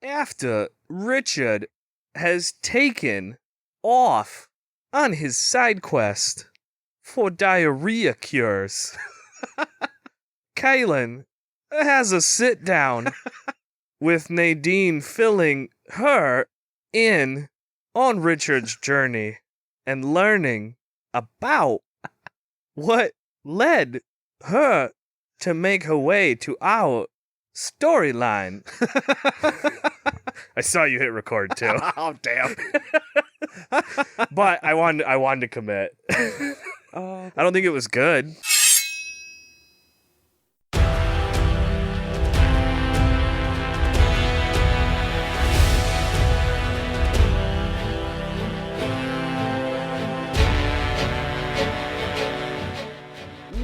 after Richard has taken off on his side quest for diarrhea cures, Kahlan has a sit down with Nadine, filling her in on Richard's journey and learning about what led her to make her way to our storyline. I saw you hit record too. Oh, damn. But I wanted to commit. I don't think it was good.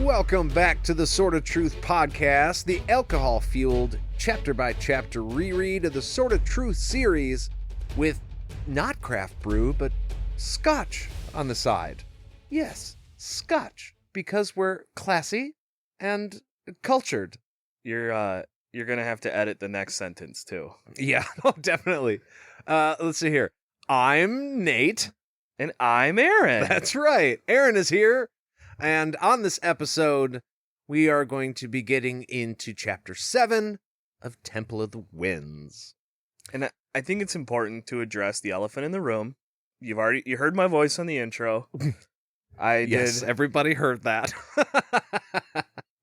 Welcome back to the Sort of Truth podcast, the alcohol-fueled, chapter-by-chapter reread of the Sort of Truth series with not craft brew, but scotch on the side. Yes, scotch, because we're classy and cultured. You're gonna have to edit the next sentence too. Yeah, oh, definitely. Let's see here. I'm Nate. And I'm Aaron. That's right. Aaron is here. And on this episode, we are going to be getting into Chapter 7 of Temple of the Winds. And I think it's important to address the elephant in the room. You heard my voice on the intro. Yes, everybody heard that.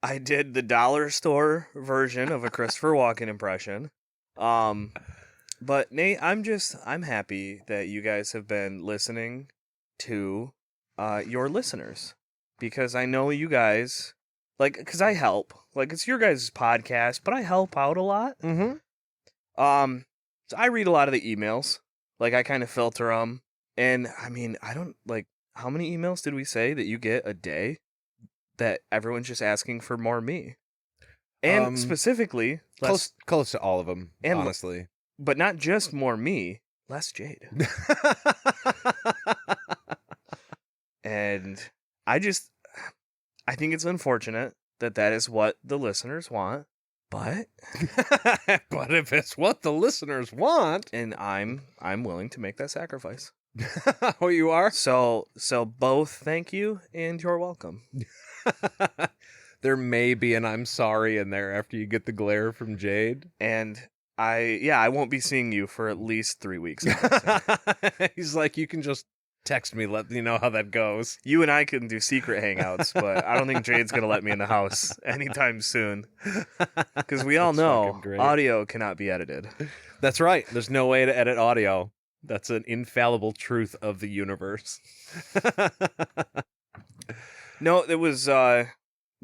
I did the dollar store version of a Christopher Walken impression. But Nate, I'm happy that you guys have been listening to your listeners. Because I know you guys, because I help. It's your guys' podcast, but I help out a lot. Mm-hmm. So I read a lot of the emails. I kind of filter them. And, I don't, how many emails did we say that you get a day that everyone's just asking for more me? And specifically... Close to all of them, honestly. But not just more me, less Jade. And... I think it's unfortunate that is what the listeners want, but but if it's what the listeners want, and I'm willing to make that sacrifice. Oh, you are? So both thank you and you're welcome. There may be an I'm sorry in there after you get the glare from Jade. And I won't be seeing you for at least 3 weeks. He's like, you can just text me, let me know how that goes. You and I can do secret hangouts, but I don't think Jade's going to let me in the house anytime soon. Because we all know audio cannot be edited. That's right. There's no way to edit audio. That's an infallible truth of the universe. No, it was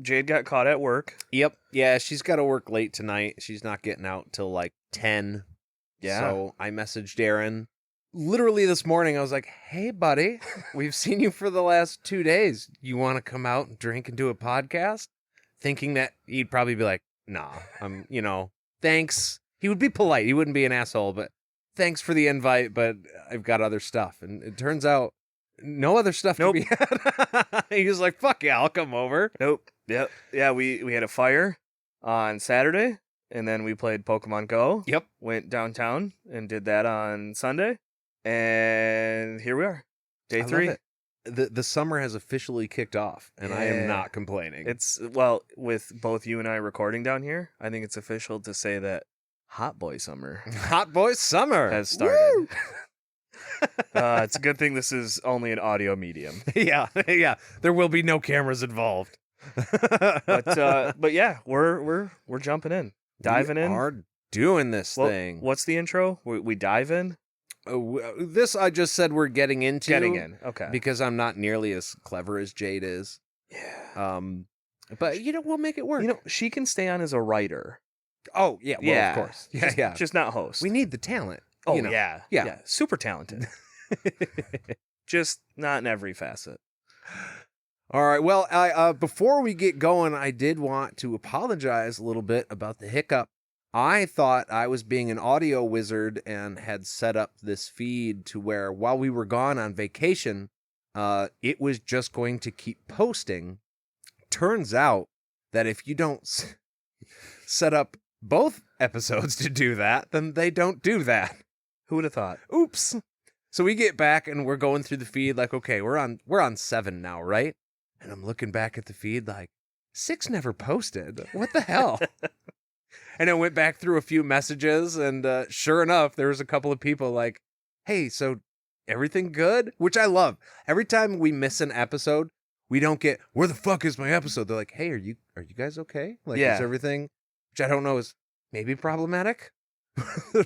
Jade got caught at work. Yep. Yeah, she's got to work late tonight. She's not getting out till 10. Yeah. So I messaged Aaron. Literally this morning, I was like, hey, buddy, we've seen you for the last 2 days. You want to come out and drink and do a podcast? Thinking that he'd probably be like, nah, thanks. He would be polite. He wouldn't be an asshole, but thanks for the invite, but I've got other stuff. And it turns out no other stuff to be had. He was like, fuck yeah, I'll come over. Nope. Yep. Yeah, we had a fire on Saturday, and then we played Pokemon Go. Yep. Went downtown and did that on Sunday. And here we are, day 3. The summer has officially kicked off, and I am not complaining. With both you and I recording down here, I think it's official to say that Hot Boy Summer has started. It's a good thing this is only an audio medium. Yeah. There will be no cameras involved. But yeah, we're jumping in, diving in. We are doing this thing. What's the intro? We dive in. This I just said we're getting into. Getting in, okay. Because I'm not nearly as clever as Jade is. Yeah. But we'll make it work. She can stay on as a writer. Oh yeah, well, of course. Yeah. Just not host. We need the talent. Oh yeah. Super talented. Just not in every facet. All right. Well, I before we get going, I did want to apologize a little bit about the hiccup. I thought I was being an audio wizard and had set up this feed to where while we were gone on vacation, it was just going to keep posting. Turns out that if you don't set up both episodes to do that, then they don't do that. Who would have thought? Oops. So we get back and we're going through the feed like, okay, we're on 7 now, right? And I'm looking back at the feed like 6 never posted. What the hell? And I went back through a few messages and sure enough, there was a couple of people like, hey, so everything good? Which I love. Every time we miss an episode, we don't get, where the fuck is my episode? They're like, hey, are you guys okay? Like, Yeah. is everything, which I don't know is maybe problematic?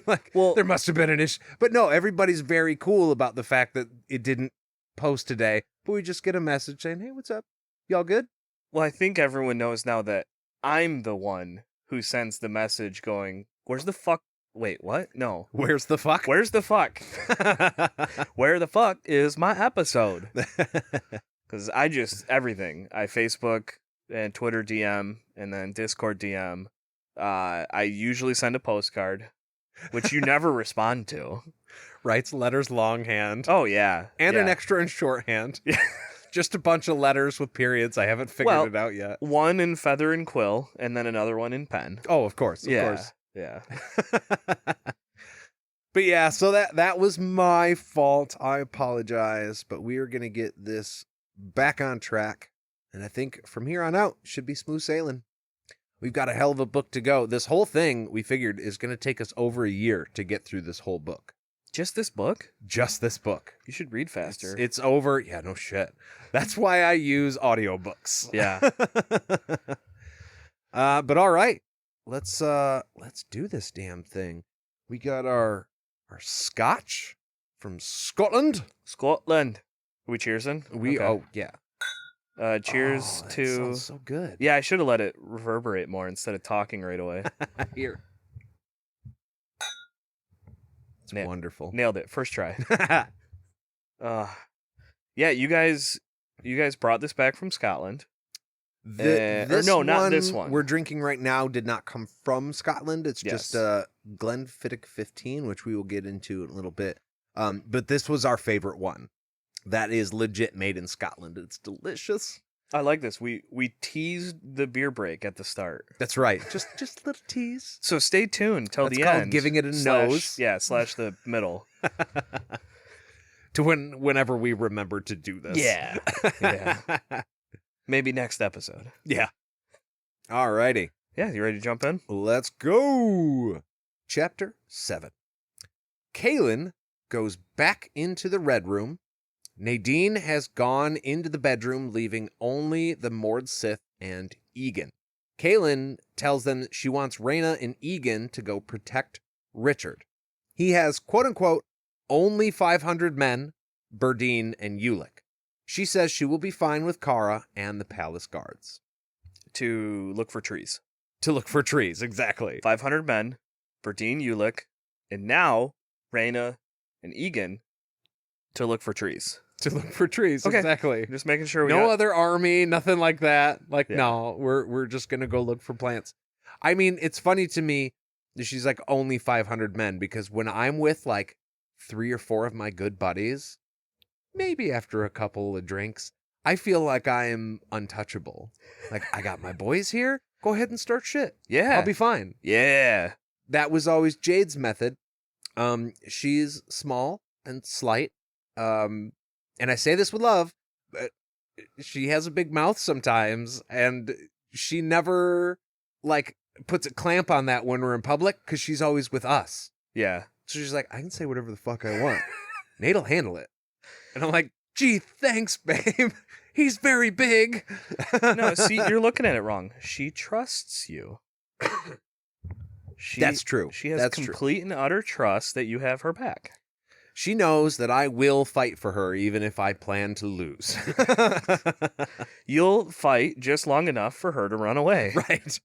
Like, Well- there must have been an issue. But no, everybody's very cool about the fact that it didn't post today. But we just get a message saying, hey, what's up? Y'all good? Well, I think everyone knows now that I'm the one who sends the message going, where's the fuck? Wait, what? No. Where's the fuck? Where's the fuck? Where the fuck is my episode? Because I just, everything. I Facebook and Twitter DM and then Discord DM. I usually send a postcard, which you never respond to. Writes letters longhand. Oh, yeah. And yeah. an extra in shorthand. Yeah. Just a bunch of letters with periods. I haven't figured it out yet. One in feather and quill, and then another one in pen. Oh, of course. Of course. Yeah. But yeah, so that was my fault. I apologize. But we are going to get this back on track. And I think from here on out, should be smooth sailing. We've got a hell of a book to go. This whole thing, we figured, is going to take us over a year to get through this whole book. Just this book? Just this book. You should read faster. It's over. Yeah, no shit. That's why I use audiobooks. Yeah. But all right. Let's do this damn thing. We got our scotch from Scotland. Scotland. Are we cheersing? Okay. Oh yeah. Cheers Oh, that to. sounds so good. Yeah, I should have let it reverberate more instead of talking right away. Here. It's wonderful. Nailed it. First try. Yeah, you guys brought this back from Scotland. This no, not one this one. we're drinking right now did not come from Scotland. It's Yes. just Glenfiddich 15, which we will get into in a little bit. But this was our favorite one. That is legit made in Scotland. It's delicious. I like this. We teased the beer break at the start. That's right. Just a little tease. So stay tuned till That's the called end. giving it a nose. Yeah, slash the middle. To whenever we remember to do this. Yeah. Yeah. Maybe next episode. Yeah. Alrighty. Yeah, you ready to jump in? Let's go. Chapter 7. Kahlan goes back into the Red Room. Nadine has gone into the bedroom, leaving only the Mord Sith and Egan. Kahlan tells them she wants Rhaena and Egan to go protect Richard. He has, quote-unquote, only 500 men, Berdine and Ulick. She says she will be fine with Kara and the palace guards. To look for trees. To look for trees, exactly. 500 men, Berdine, Ulick, and now Rhaena and Egan to look for trees. To look for trees, Okay. exactly. Just making sure we No got... other army, nothing like that. Like, Yeah. no, we're just gonna go look for plants. I mean, it's funny to me that she's like only 500 men, because when I'm with like 3 or 4 of my good buddies, maybe after a couple of drinks, I feel like I am untouchable. Like, I got my boys here, go ahead and start shit. Yeah. I'll be fine. Yeah. That was always Jade's method. She's small and slight. And I say this with love, but she has a big mouth sometimes, and she never like puts a clamp on that when we're in public, because she's always with us. Yeah. So she's like, I can say whatever the fuck I want. Nate'll handle it. And I'm like, gee, thanks, babe. He's very big. No, see, you're looking at it wrong. She trusts you. That's true. She has That's true. complete and utter trust that you have her back. She knows that I will fight for her, even if I plan to lose. You'll fight just long enough for her to run away. Right.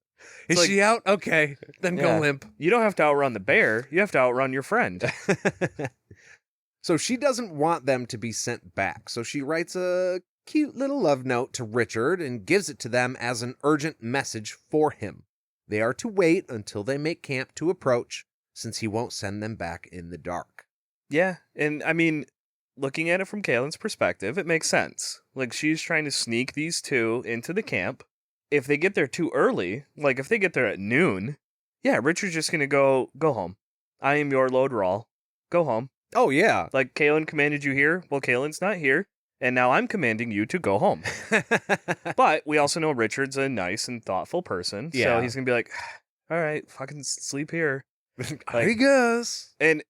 Is like- she out? Okay. Then Yeah. go limp. You don't have to outrun the bear. You have to outrun your friend. So she doesn't want them to be sent back. So she writes a cute little love note to Richard and gives it to them as an urgent message for him. They are to wait until they make camp to approach, since he won't send them back in the dark. Yeah, and I mean, looking at it from Kahlan's perspective, it makes sense. Like, she's trying to sneak these two into the camp. If they get there too early, like if they get there at noon, Yeah, Richard's just gonna go home. I am your Lord Rawl. Go home. Oh, yeah. Like, Kahlan commanded you here. Well, Kahlan's not here, and now I'm commanding you to go home. But we also know Richard's a nice and thoughtful person, so Yeah. he's gonna be like, all right, fucking sleep here. I guess. And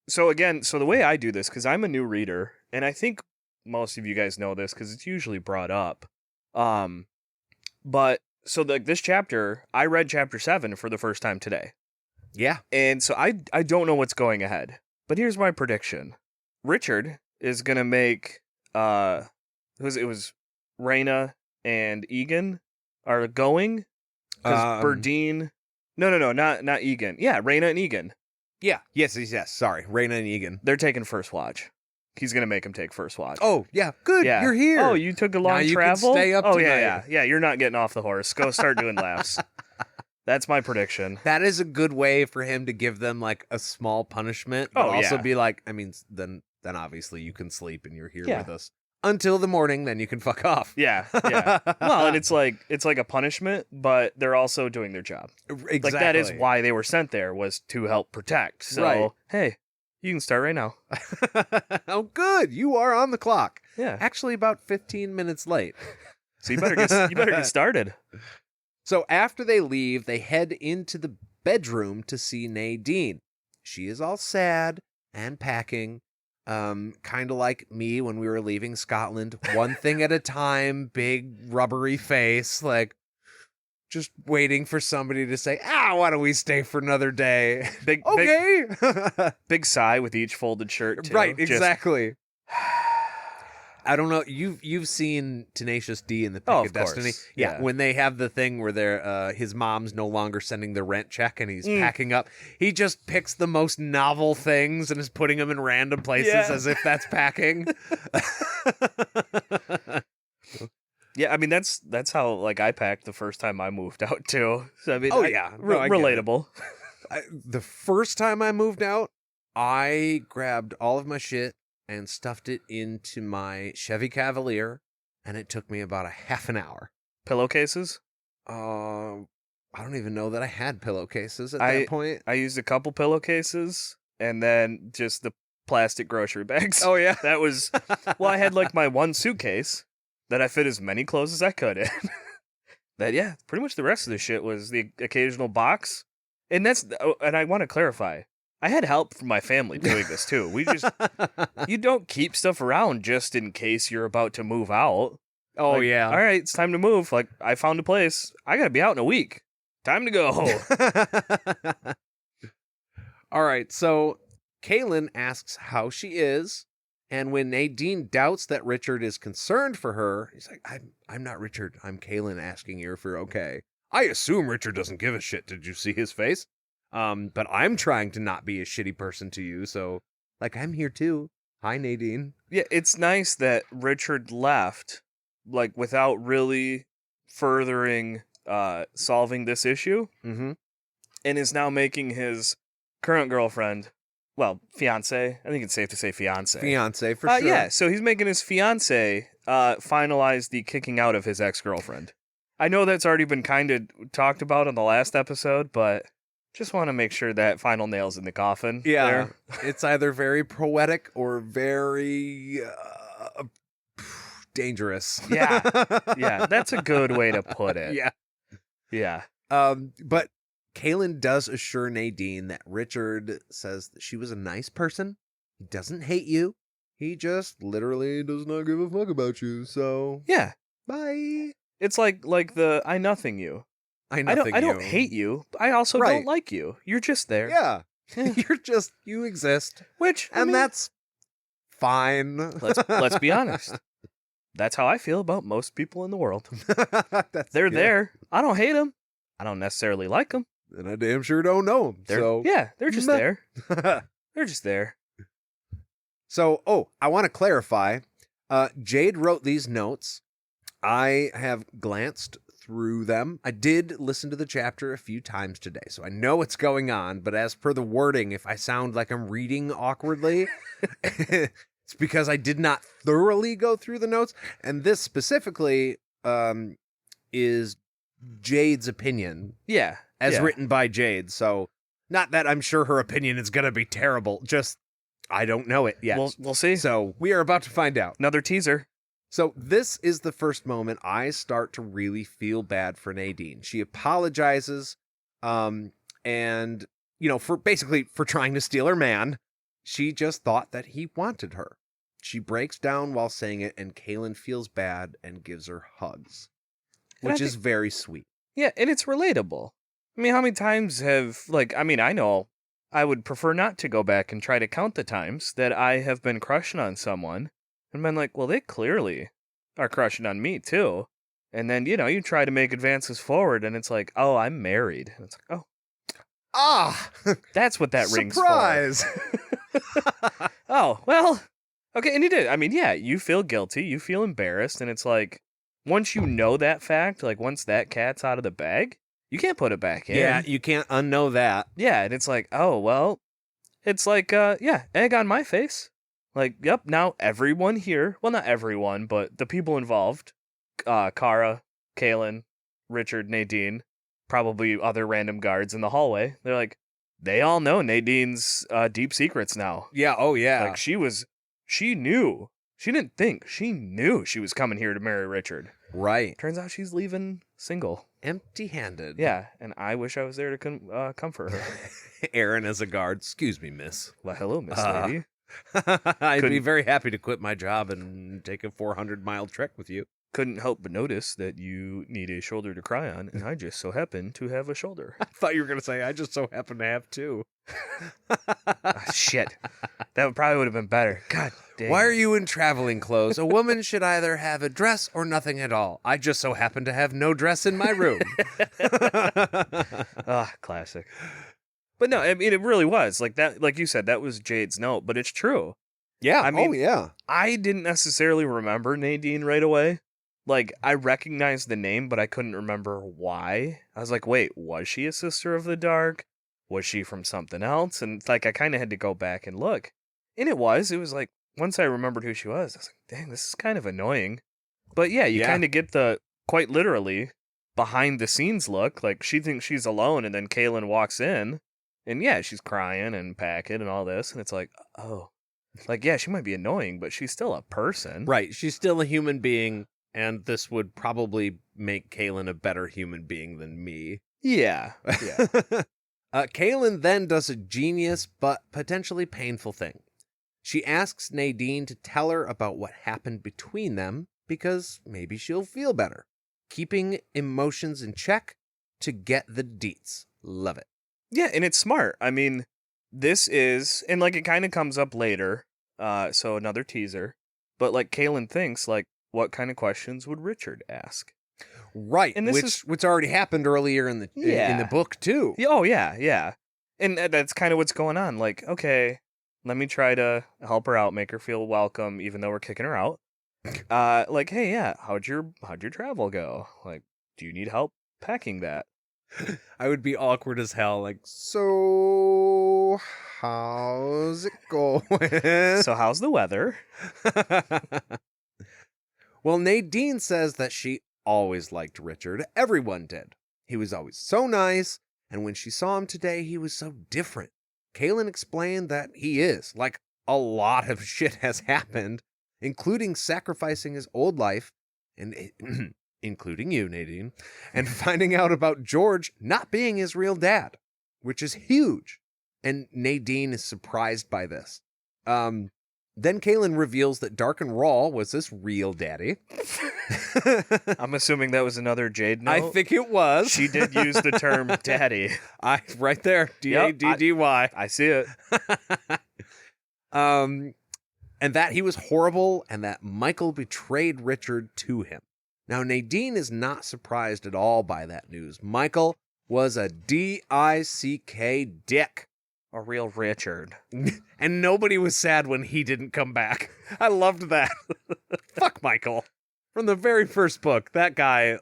so the way I do this, because I'm a new reader, and I think most of you guys know this because it's usually brought up. But so this chapter, I read chapter 7 for the first time today. Yeah. And so I don't know what's going ahead. But here's my prediction. Richard is going to make, it was Raina and Egan are going. Because Berdine, no, not Egan. Yeah, Raina and Egan. Yeah. Yes. Sorry. Raina and Egan. They're taking first watch. He's going to make him take first watch. Oh, yeah. Good. Yeah. You're here. Oh, you took a long now you travel? Can stay up oh, tonight. Yeah, you're not getting off the horse. Go start doing laps. That's my prediction. That is a good way for him to give them like a small punishment, but also be like, I mean, then obviously you can sleep and you're here with us until the morning. Then you can fuck off. Yeah. Well, and it's like a punishment, but they're also doing their job. Exactly. Like that is why they were sent there, was to help protect. So hey, you can start right now. Oh, good. You are on the clock. Yeah. Actually, about 15 minutes late. So you better get started. So after they leave, they head into the bedroom to see Nadine. She is all sad and packing, kind of like me when we were leaving Scotland. One thing at a time, big rubbery face, like just waiting for somebody to say, why don't we stay for another day? Okay. Big sigh with each folded shirt, too. Right, exactly. I don't know. You've seen Tenacious D in the Pick of Destiny. Yeah, when they have the thing where they're his mom's no longer sending the rent check and he's packing up. He just picks the most novel things and is putting them in random places as if that's packing. Yeah, I mean that's how like I packed the first time I moved out too. So I mean, I relatable. The first time I moved out, I grabbed all of my shit and stuffed it into my Chevy Cavalier, and it took me about a half an hour. Pillowcases? I don't even know that I had pillowcases at that point. I used a couple pillowcases, and then just the plastic grocery bags. Oh, yeah? That was... Well, I had like my one suitcase that I fit as many clothes as I could in. Pretty much the rest of the shit was the occasional box. And I want to clarify, I had help from my family doing this too. You don't keep stuff around just in case you're about to move out. Oh, like, yeah. All right, it's time to move. Like, I found a place. I got to be out in a week. Time to go. All right, so Kahlan asks how she is, and when Nadine doubts that Richard is concerned for her, he's like, I'm not Richard. I'm Kahlan asking you if you're okay. I assume Richard doesn't give a shit. Did you see his face? But I'm trying to not be a shitty person to you, so, like, I'm here too. Hi, Nadine. Yeah, it's nice that Richard left, like, without really furthering solving this issue, and is now making his current girlfriend, well, fiance. I think it's safe to say fiance. Fiance, for sure. Yeah, so he's making his fiance finalize the kicking out of his ex-girlfriend. I know that's already been kind of talked about on the last episode, but just want to make sure that final nail's in the coffin. Yeah, there. It's either very poetic or very dangerous. Yeah, that's a good way to put it. Yeah. But Kahlan does assure Nadine that Richard says that she was a nice person. He doesn't hate you. He just literally does not give a fuck about you. So yeah, bye. It's like the I nothing you. I don't hate you. I also don't like you. You're just there. Yeah. You exist. That's fine. Let's be honest. That's how I feel about most people in the world. They're there. I don't hate them. I don't necessarily like them. And I damn sure don't know them. They're just there. They're just there. So, I want to clarify. Jade wrote these notes. I have glanced through them. I did listen to the chapter a few times today, so I know what's going on, but as per the wording, if I sound like I'm reading awkwardly, it's because I did not thoroughly go through the notes, and this specifically is Jade's opinion Yeah. as yeah. written by Jade. So not that I'm sure her opinion is going to be terrible. Just I don't know it yet. We'll see. So we are about to find out. Another teaser. So this is the first moment I start to really feel bad for Nadine. She apologizes, and for trying to steal her man. She just thought that he wanted her. She breaks down while saying it, and Kahlan feels bad and gives her hugs, which is very sweet. Yeah, and it's relatable. I mean, how many times have, I know I would prefer not to go back and try to count the times that I have been crushing on someone and been like, well, they clearly are crushing on me too. And then, you try to make advances forward and it's like, oh, I'm married. And it's like, oh, that's what that rings for. Surprise! Oh, well, okay, and you did. I mean, yeah, you feel guilty, you feel embarrassed, and it's like, once you know that fact, like, once that cat's out of the bag, you can't put it back in. Yeah, you can't unknow that. Yeah, and it's like, oh, well, it's like, egg on my face. Like, yep, now everyone here, well, not everyone, but the people involved, Kara, Kahlan, Richard, Nadine, probably other random guards in the hallway, they're like, they all know Nadine's deep secrets now. Yeah, oh yeah. Like, she knew. She didn't think. She knew she was coming here to marry Richard. Right. Turns out she's leaving single. Empty-handed. Yeah, and I wish I was there to comfort her. Aaron as a guard. Excuse me, miss. Well, hello, Miss Lady. I'd be very happy to quit my job and take a 400-mile trek with you. Couldn't help but notice that you need a shoulder to cry on, and I just so happen to have a shoulder. I thought you were going to say, I just so happen to have two. Shit. That probably would have been better. God damn. Why are you in traveling clothes? A woman should either have a dress or nothing at all. I just so happen to have no dress in my room. Classic. But no, I mean, it really was. Like that, like you said, that was Jade's note, but it's true. Yeah. I mean, oh, yeah. I didn't necessarily remember Nadine right away. Like, I recognized the name, but I couldn't remember why. I was like, wait, was she a Sister of the Dark? Was she from something else? And, like, I kind of had to go back and look. And it was like, once I remembered who she was, I was like, dang, this is kind of annoying. But yeah, you kind of get the, quite literally, behind the scenes look. Like, she thinks she's alone, and then Kahlan walks in. And yeah, she's crying and packing and all this. And it's like, oh. Like, yeah, she might be annoying, but she's still a person. Right. She's still a human being. And this would probably make Kahlan a better human being than me. Yeah. Kahlan then does a genius but potentially painful thing. She asks Nadine to tell her about what happened between them because maybe she'll feel better. Keeping emotions in check to get the deets. Love it. Yeah, and it's smart. I mean, this is, and like it kind of comes up later, so another teaser, but like Kahlan thinks, like, what kind of questions would Richard ask? Right, and which already happened earlier in the book too. Oh yeah, and that's kind of what's going on. Like, okay, let me try to help her out, make her feel welcome, even though we're kicking her out. Like, hey, yeah, how'd your travel go? Like, do you need help packing that? I would be awkward as hell. Like, so how's it going? So how's the weather? Well, Nadine says that she always liked Richard. Everyone did. He was always so nice, and when she saw him today, he was so different. Kahlan explained that he is. Like, a lot of shit has happened, including sacrificing his old life, and including you, Nadine, and finding out about George not being his real dad, which is huge. And Nadine is surprised by this. Then Kahlan reveals that Dark and Raw was his real daddy. I'm assuming that was another Jade note. I think it was. She did use the term daddy. Right there. D-A-D-D-Y. I see it. And that he was horrible and that Michael betrayed Richard to him. Now, Nadine is not surprised at all by that news. Michael was a D-I-C-K dick. A real Richard. And nobody was sad when he didn't come back. I loved that. Fuck Michael. From the very first book, that guy,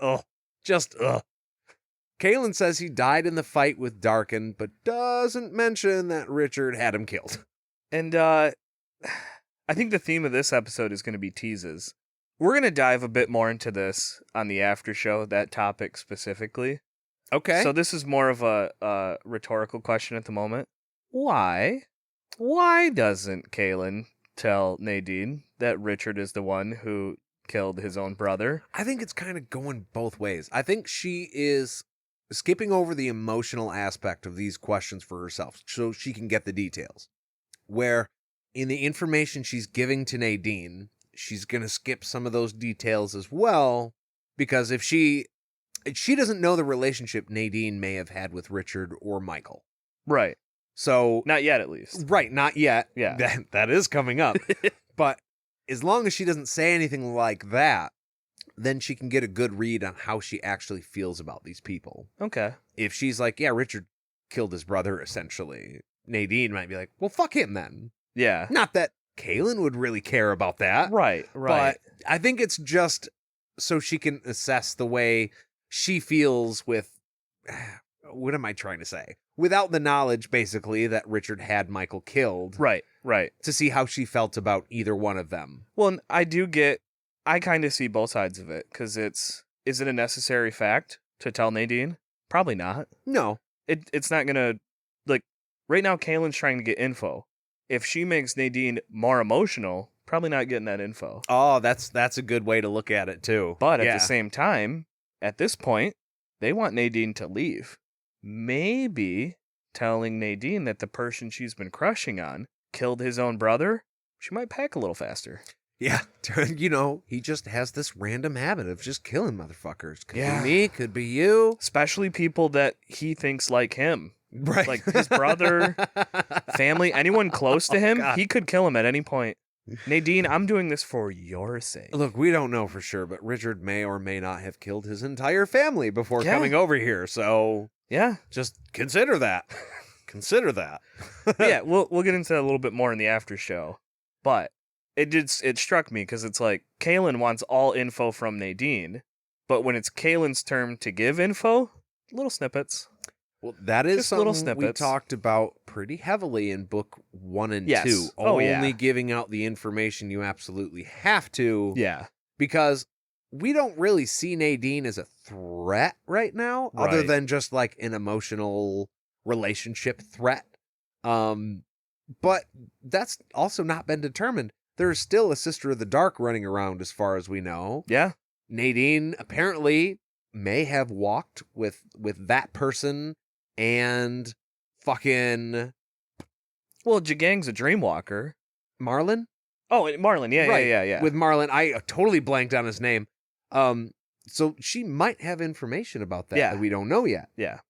Kahlan says he died in the fight with Darkin, but doesn't mention that Richard had him killed. And I think the theme of this episode is going to be teases. We're going to dive a bit more into this on the after show, that topic specifically. Okay. So this is more of a rhetorical question at the moment. Why? Why doesn't Kahlan tell Nadine that Richard is the one who killed his own brother? I think it's kind of going both ways. I think she is skipping over the emotional aspect of these questions for herself so she can get the details. Where in the information she's giving to Nadine, she's going to skip some of those details as well, because if she doesn't know the relationship Nadine may have had with Richard or Michael. Right. So Not yet, at least. right, not yet. Yeah. That is coming up. But as long as she doesn't say anything like that, then she can get a good read on how she actually feels about these people. Okay. If she's like, yeah, Richard killed his brother, essentially, Nadine might be like, well, fuck him then. Yeah. Not that Kahlan would really care about that. Right. But I think it's just so she can assess the way she feels with, what am I trying to say? Without the knowledge, basically, that Richard had Michael killed. Right. To see how she felt about either one of them. Well, I kind of see both sides of it, because is it a necessary fact to tell Nadine? Probably not. No. It's not going to, like, right now Kahlan's trying to get info. If she makes Nadine more emotional, probably not getting that info. Oh, that's a good way to look at it, too. But at the same time, at this point, they want Nadine to leave. Maybe telling Nadine that the person she's been crushing on killed his own brother, she might pack a little faster. Yeah. He just has this random habit of just killing motherfuckers. Could Yeah. be me, could be you. Especially people that he thinks like him. Right. Like his brother, family, anyone close to him, God. he could kill him at any point. Nadine, I'm doing this for your sake. Look, we don't know for sure, but Richard may or may not have killed his entire family before Yeah. coming over here. So Yeah. just consider that. Consider that. Yeah, we'll get into that a little bit more in the after show. But it struck me because it's like Kahlan wants all info from Nadine, but when it's Kahlan's turn to give info, little snippets. Well, that is Just little something we snippets. talked about pretty heavily in book 1 and Yes. 2. Oh, Only yeah. giving out the information you absolutely have to. Yeah. Because we don't really see Nadine as a threat right now, other Right. than just like an emotional relationship threat. But that's also not been determined. There's still a Sister of the Dark running around as far as we know. Yeah. Nadine apparently may have walked with that person and fucking Well, Jagang's a dreamwalker. Marlin. Oh, and Marlin. Yeah, Right. yeah. With Marlin, I totally blanked on his name. So she might have information about that Yeah. that we don't know yet. Yeah.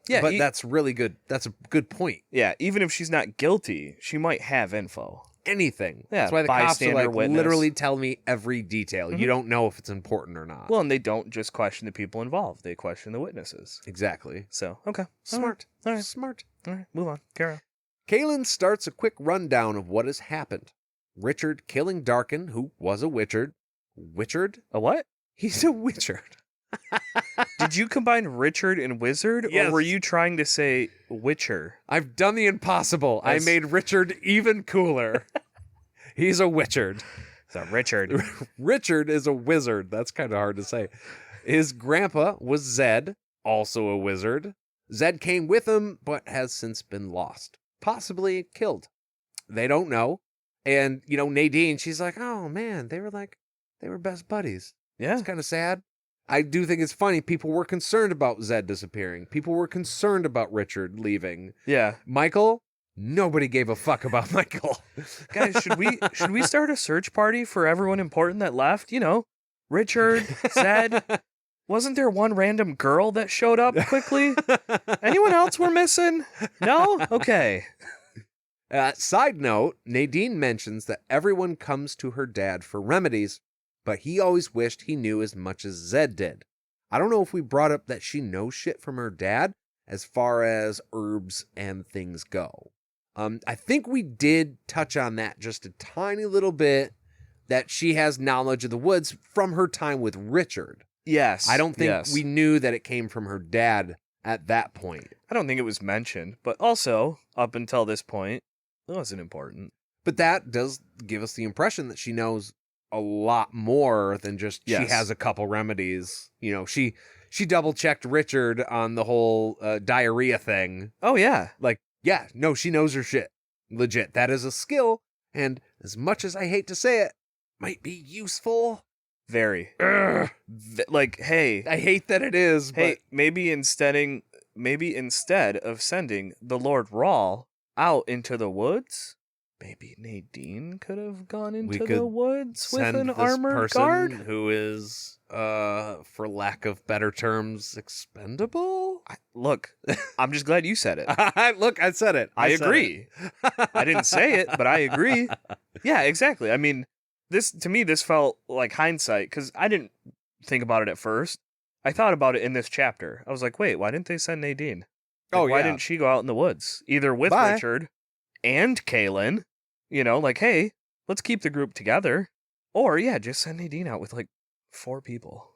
Yeah, But that's really good. That's a good point. yeah, even if she's not guilty, she might have info. Anything. Yeah, That's why the cops are bystander, like, witness. literally tell me every detail. Mhm. You don't know if it's important or not. Well, and they don't just question the people involved, they question the witnesses. Exactly. So, okay. Smart. All right. Smart. All right, move on. Carry on. Kahlan starts a quick rundown of what has happened. Richard killing Darkin, who was a Witchard. Witchard? A what? He's a Witchard. Did you combine Richard and Wizard, Yes. or were you trying to say Witcher? I've done the impossible. I That's- made Richard even cooler. He's a Witchard. So Richard. Richard is a wizard. That's kind of hard to say. His grandpa was Zed, also a wizard. Zed came with him, but has since been lost. Possibly killed. They don't know. And, Nadine, she's like, oh man, they were best buddies. Yeah. It's kind of sad. I do think it's funny. People were concerned about Zed disappearing. People were concerned about Richard leaving. Yeah. Michael, nobody gave a fuck about Michael. Guys, should we start a search party for everyone important that left? Richard, Zed. Wasn't there one random girl that showed up quickly? Anyone else we're missing? No? Okay. Side note, Nadine mentions that everyone comes to her dad for remedies, but he always wished he knew as much as Zed did. I don't know if we brought up that she knows shit from her dad as far as herbs and things go. I think we did touch on that just a tiny little bit, that she has knowledge of the woods from her time with Richard. Yes. I don't think yes. we knew that it came from her dad at that point. I don't think it was mentioned, but also, up until this point, it wasn't important. But that does give us the impression that she knows a lot more than just she Yes. has a couple remedies. You know, she double checked Richard on the whole diarrhea thing. Oh, yeah. Like, yeah, no, she knows her shit. Legit. That is a skill. And as much as I hate to say it, might be useful. Very. Ugh. Like, hey, I hate that it is, hey, maybe instead of sending the Lord Rawl out into the woods, maybe Nadine could have gone into could the woods with send an this armored person guard. who is, for lack of better terms, expendable. Look, I'm just glad you said it. Look, I said it. I said agree. it. I didn't say it, but I agree. Yeah, exactly. I mean, this felt like hindsight because I didn't think about it at first. I thought about it in this chapter. I was like, wait, why didn't they send Nadine? Like, why didn't she go out in the woods? Either with Richard and Kahlan, you know, like, hey, let's keep the group together. Or, yeah, just send Nadine out with like 4 people.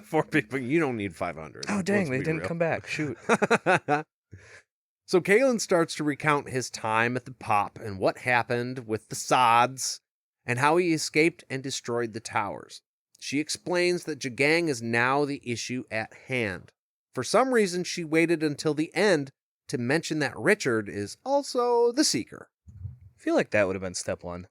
4 people. You don't need 500. Oh, dang, they didn't come back. Shoot. So Kahlan starts to recount his time at the Pop and what happened with the sods and how he escaped and destroyed the towers. She explains that Jagang is now the issue at hand. For some reason, she waited until the end to mention that Richard is also the Seeker. I feel like that would have been step 1.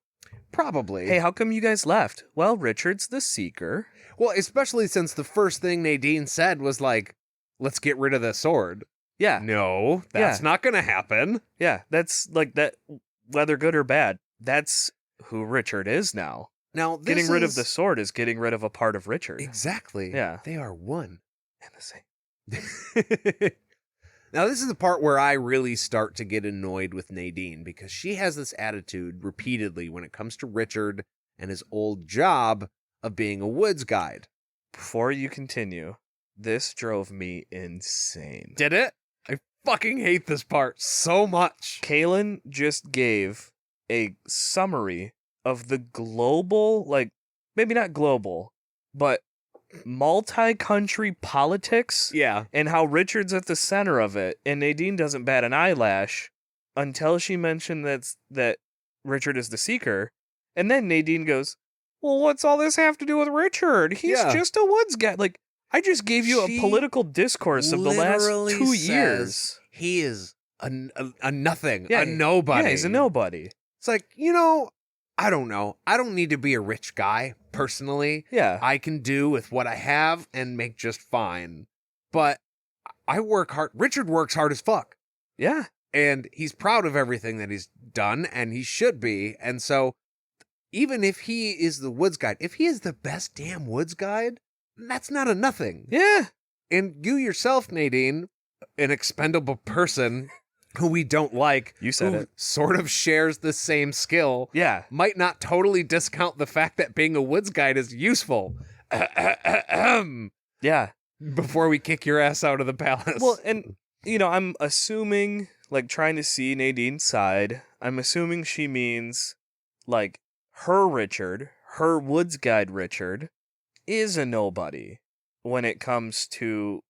Probably. Hey, how come you guys left? Well, Richard's the Seeker. Well, especially since the first thing Nadine said was like, let's get rid of the sword. Yeah. No, that's not going to happen. Yeah, that's like that, whether good or bad, that's who Richard is now. Now, getting rid of the sword is getting rid of a part of Richard. Exactly. Yeah. They are one and the same. Now, this is the part where I really start to get annoyed with Nadine because she has this attitude repeatedly when it comes to Richard and his old job of being a woods guide. Before you continue, this drove me insane. Did it? I fucking hate this part so much. Kahlan just gave a summary of the global, like, maybe not global, but multi-country politics. Yeah. And how Richard's at the center of it. And Nadine doesn't bat an eyelash until she mentioned that Richard is the Seeker. And then Nadine goes, well, what's all this have to do with Richard? He's just a woods guy. Like, I just gave you a political discourse of the last 2 years. He is a nothing, a nobody. Yeah, he's a nobody. It's like, I don't know. I don't need to be a rich guy, personally. Yeah. I can do with what I have and make just fine. But I work hard. Richard works hard as fuck. Yeah. And he's proud of everything that he's done, and he should be. And so, even if he is the woods guide, if he is the best damn woods guide, that's not a nothing. Yeah. And you yourself, Nadine, an expendable person who we don't like, you said who it, sort of shares the same skill, might not totally discount the fact that being a woods guide is useful. Yeah. Before we kick your ass out of the palace. Well, and, I'm assuming, like, trying to see Nadine's side, I'm assuming she means, like, her Richard, her woods guide Richard, is a nobody when it comes to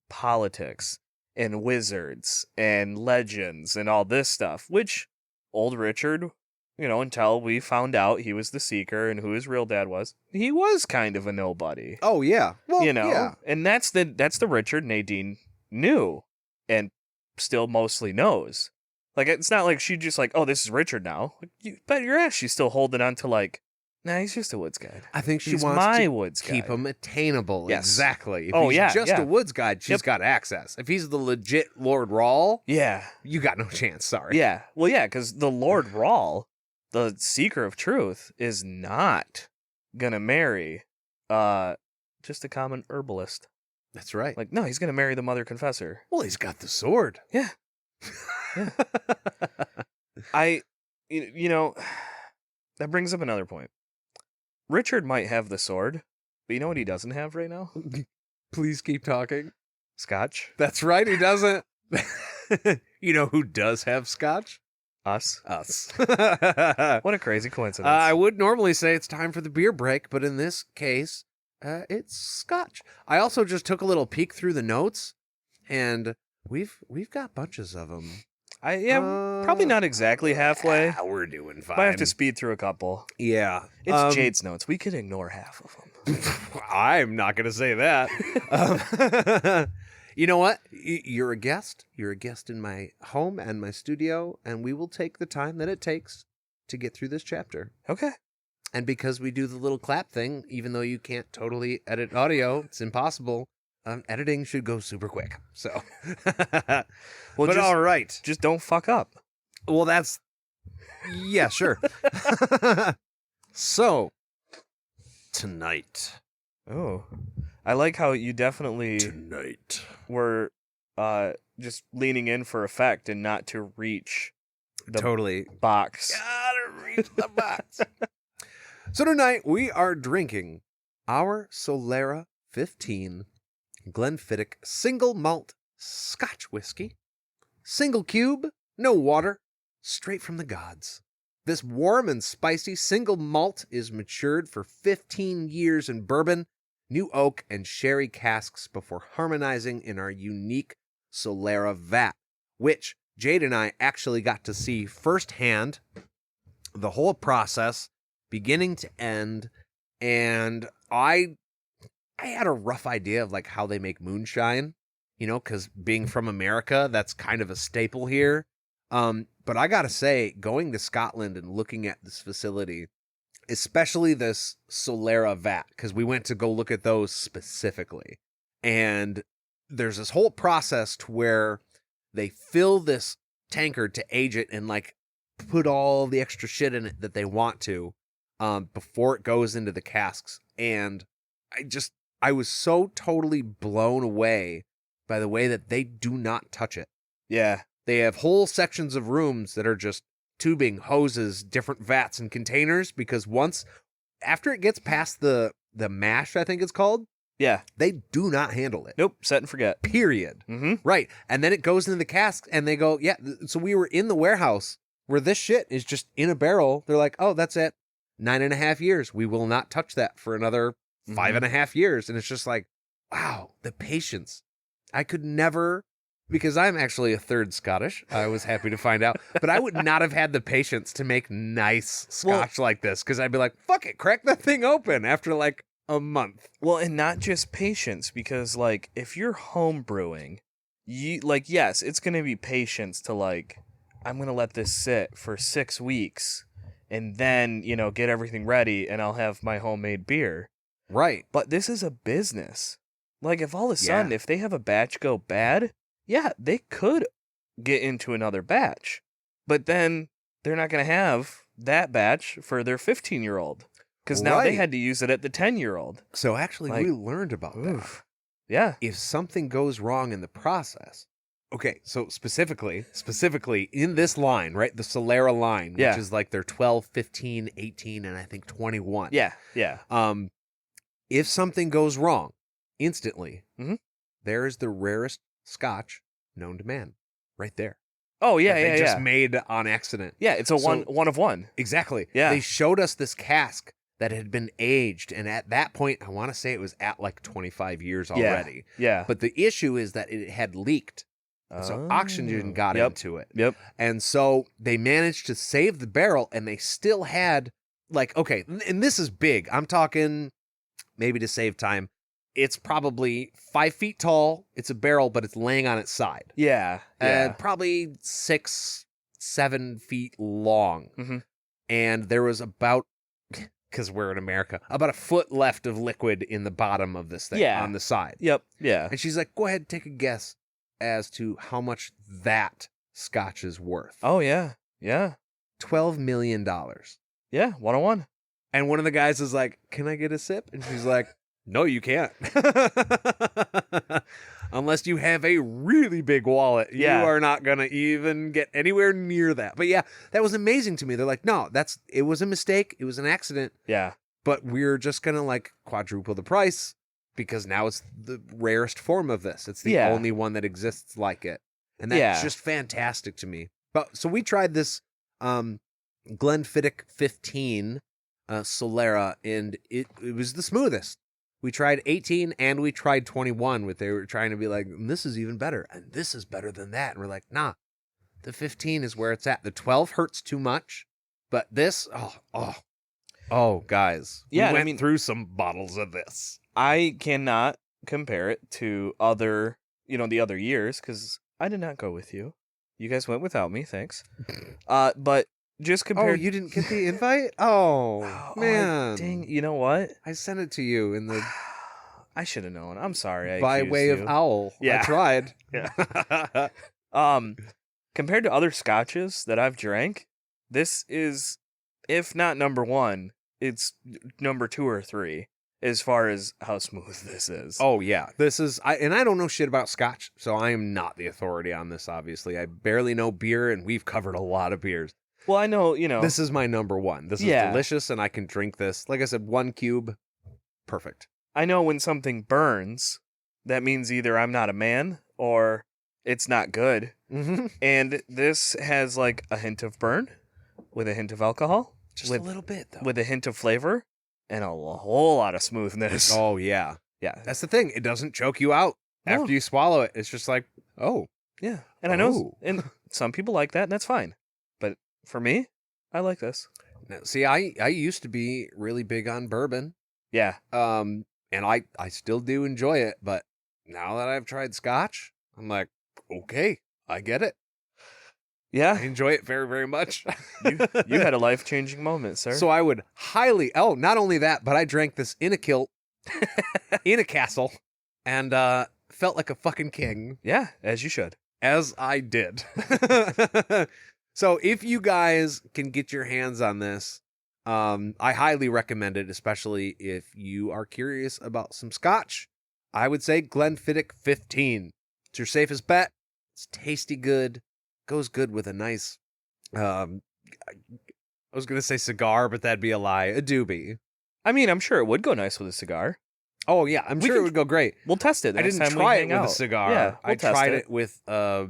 politics and wizards and legends and all this stuff, which old Richard, until we found out he was the Seeker and who his real dad was, he was kind of a nobody. Oh, yeah. Well, yeah. And that's the Richard Nadine knew and still mostly knows. Like, it's not like she just like, oh, this is Richard now. Like, you bet your ass she's still holding on to like, nah, he's just a woods guide. I think she's wants to woods keep him attainable. Yes. Exactly. If he's just a woods guide, she's got access. If he's the legit Lord Rawl, you got no chance. Sorry. Yeah. Well, yeah, because the Lord Rawl, the Seeker of Truth, is not gonna marry just a common herbalist. That's right. Like, no, he's gonna marry the Mother Confessor. Well, he's got the sword. Yeah. Yeah. That brings up another point. Richard might have the sword, but you know what he doesn't have right now? Please keep talking. Scotch. That's right, he doesn't. You know who does have scotch? Us. What a crazy coincidence. I would normally say it's time for the beer break, but in this case, it's scotch. I also just took a little peek through the notes, and we've got bunches of them. Probably not exactly halfway. We're doing fine. Might have to speed through a couple. Yeah. It's Jade's notes. We could ignore half of them. I'm not going to say that. You know what? You're a guest. You're a guest in my home and my studio, and we will take the time that it takes to get through this chapter. Okay. And because we do the little clap thing, even though you can't totally edit audio, it's impossible. Editing should go super quick. So, well, all right. Just don't fuck up. Well, yeah, sure. So, tonight. Oh, I like how you definitely were just leaning in for effect and not to reach the totally box. Gotta reach the box. So tonight we are drinking our Solera 15 Glenfiddich single malt Scotch whiskey. Single cube, no water, straight from the gods. This warm and spicy single malt is matured for 15 years in bourbon, new oak, and sherry casks before harmonizing in our unique Solera vat, which Jade and I actually got to see firsthand the whole process, beginning to end, and I had a rough idea of like how they make moonshine, because being from America, that's kind of a staple here. But I gotta say, going to Scotland and looking at this facility, especially this Solera vat, because we went to go look at those specifically, and there's this whole process to where they fill this tankard to age it and like put all the extra shit in it that they want to before it goes into the casks. And I was so totally blown away by the way that they do not touch it. Yeah. They have whole sections of rooms that are just tubing, hoses, different vats and containers, because after it gets past the mash, I think it's called, yeah, they do not handle it. Nope, set and forget. Period. Mm-hmm. Right. And then it goes into the cask and they go, yeah. So we were in the warehouse where this shit is just in a barrel. They're like, oh, that's it. 9.5 years. We will not touch that for another 5.5 years. And it's just like, wow, the patience. I could never, because I'm actually a third Scottish. I was happy to find out, but I would not have had the patience to make nice scotch like this. Cause I'd be like, fuck it, crack that thing open after like a month. Well, and not just patience, because like if you're home brewing, yes, it's going to be patience to like, I'm going to let this sit for 6 weeks and then, get everything ready and I'll have my homemade beer. Right. But this is a business. Like if all of a sudden, if they have a batch go bad, yeah, they could get into another batch, but then they're not going to have that batch for their 15-year-old. Because now they had to use it at the 10-year-old. So actually, we learned about that. Yeah. If something goes wrong in the process. Okay, so specifically in this line, right? The Solera line, which is like their 12, 15, 18, and I think 21. Yeah, yeah. If something goes wrong, instantly, there is the rarest scotch known to man. Right there. Oh, yeah, that yeah, they just made on accident. Yeah, it's one of one. Exactly. Yeah. They showed us this cask that had been aged, and at that point, I want to say it was at like 25 years already. Yeah. But the issue is that it had leaked, so oxygen got into it. Yep. And so they managed to save the barrel, and they still had, like, okay, and this is big. I'm talking, maybe to save time, it's probably 5 feet tall. It's a barrel, but it's laying on its side. Yeah. And probably 6, 7 feet long. Mm-hmm. And there was about, because we're in America, about a foot left of liquid in the bottom of this thing on the side. Yep. Yeah. And she's like, go ahead, take a guess as to how much that scotch is worth. Oh, yeah. Yeah. $12 million. Yeah, 101. And one of the guys is like, can I get a sip? And she's like, no, you can't. Unless you have a really big wallet, you are not going to even get anywhere near that. But yeah, that was amazing to me. They're like, no, it was a mistake. It was an accident. Yeah. But we're just going to like quadruple the price because now it's the rarest form of this. It's the only one that exists like it. And that's just fantastic to me. But so we tried this Glenfiddich 15 Solera, and it was the smoothest. We tried 18 and we tried 21 they were trying to be like, this is even better and this is better than that. And we're like, nah, the 15 is where it's at. The 12 hurts too much, but this, guys. Yeah, we I went mean- through some bottles of this. I cannot compare it to other, the other years because I did not go with you. You guys went without me, thanks. But just compared. You didn't get the invite? Oh, man. Dang, you know what? I sent it to you in the I should have known. I'm sorry. I by accused way of you. owl. Yeah. I tried. Yeah. Compared to other scotches that I've drank, this is, if not number one, it's number 2 or 3 as far as how smooth this is. Oh yeah, this is I don't know shit about scotch, so I am not the authority on this. Obviously, I barely know beer, and we've covered a lot of beers. Well, I know, This is my number one. This is delicious, and I can drink this. Like I said, 1 cube, perfect. I know when something burns, that means either I'm not a man or it's not good. Mm-hmm. And this has like a hint of burn with a hint of alcohol, Just with a little bit though. with a hint of flavor, and a whole lot of smoothness. Oh yeah, Yeah. that's the thing. It doesn't choke you out No. after you swallow it. It's just like, oh, Yeah. And I know, Oh. and some people like that, and that's fine. But for me, I like this. now, see, I used to be really big on bourbon. Yeah. And I still do enjoy it, but now that I've tried scotch, I'm like, okay, I get it. I Yeah. enjoy it very, very much. You had a life-changing moment, sir. So I would not only that, but I drank this in a kilt, in a castle, and felt like a fucking king, yeah, as you should. as I did. So if you guys can get your hands on this, I highly recommend it, especially if you are curious about some scotch. I would say Glenfiddich 15. It's your safest bet. It's tasty good. Goes good with a nice, I was going to say cigar, but that'd be a lie. A doobie. I mean, I'm sure it would go nice with a cigar. Oh, yeah. I'm We sure can- it would go great. We'll test it. The I next didn't time we try it hang with out. a cigar. Yeah, we'll I test tried it with a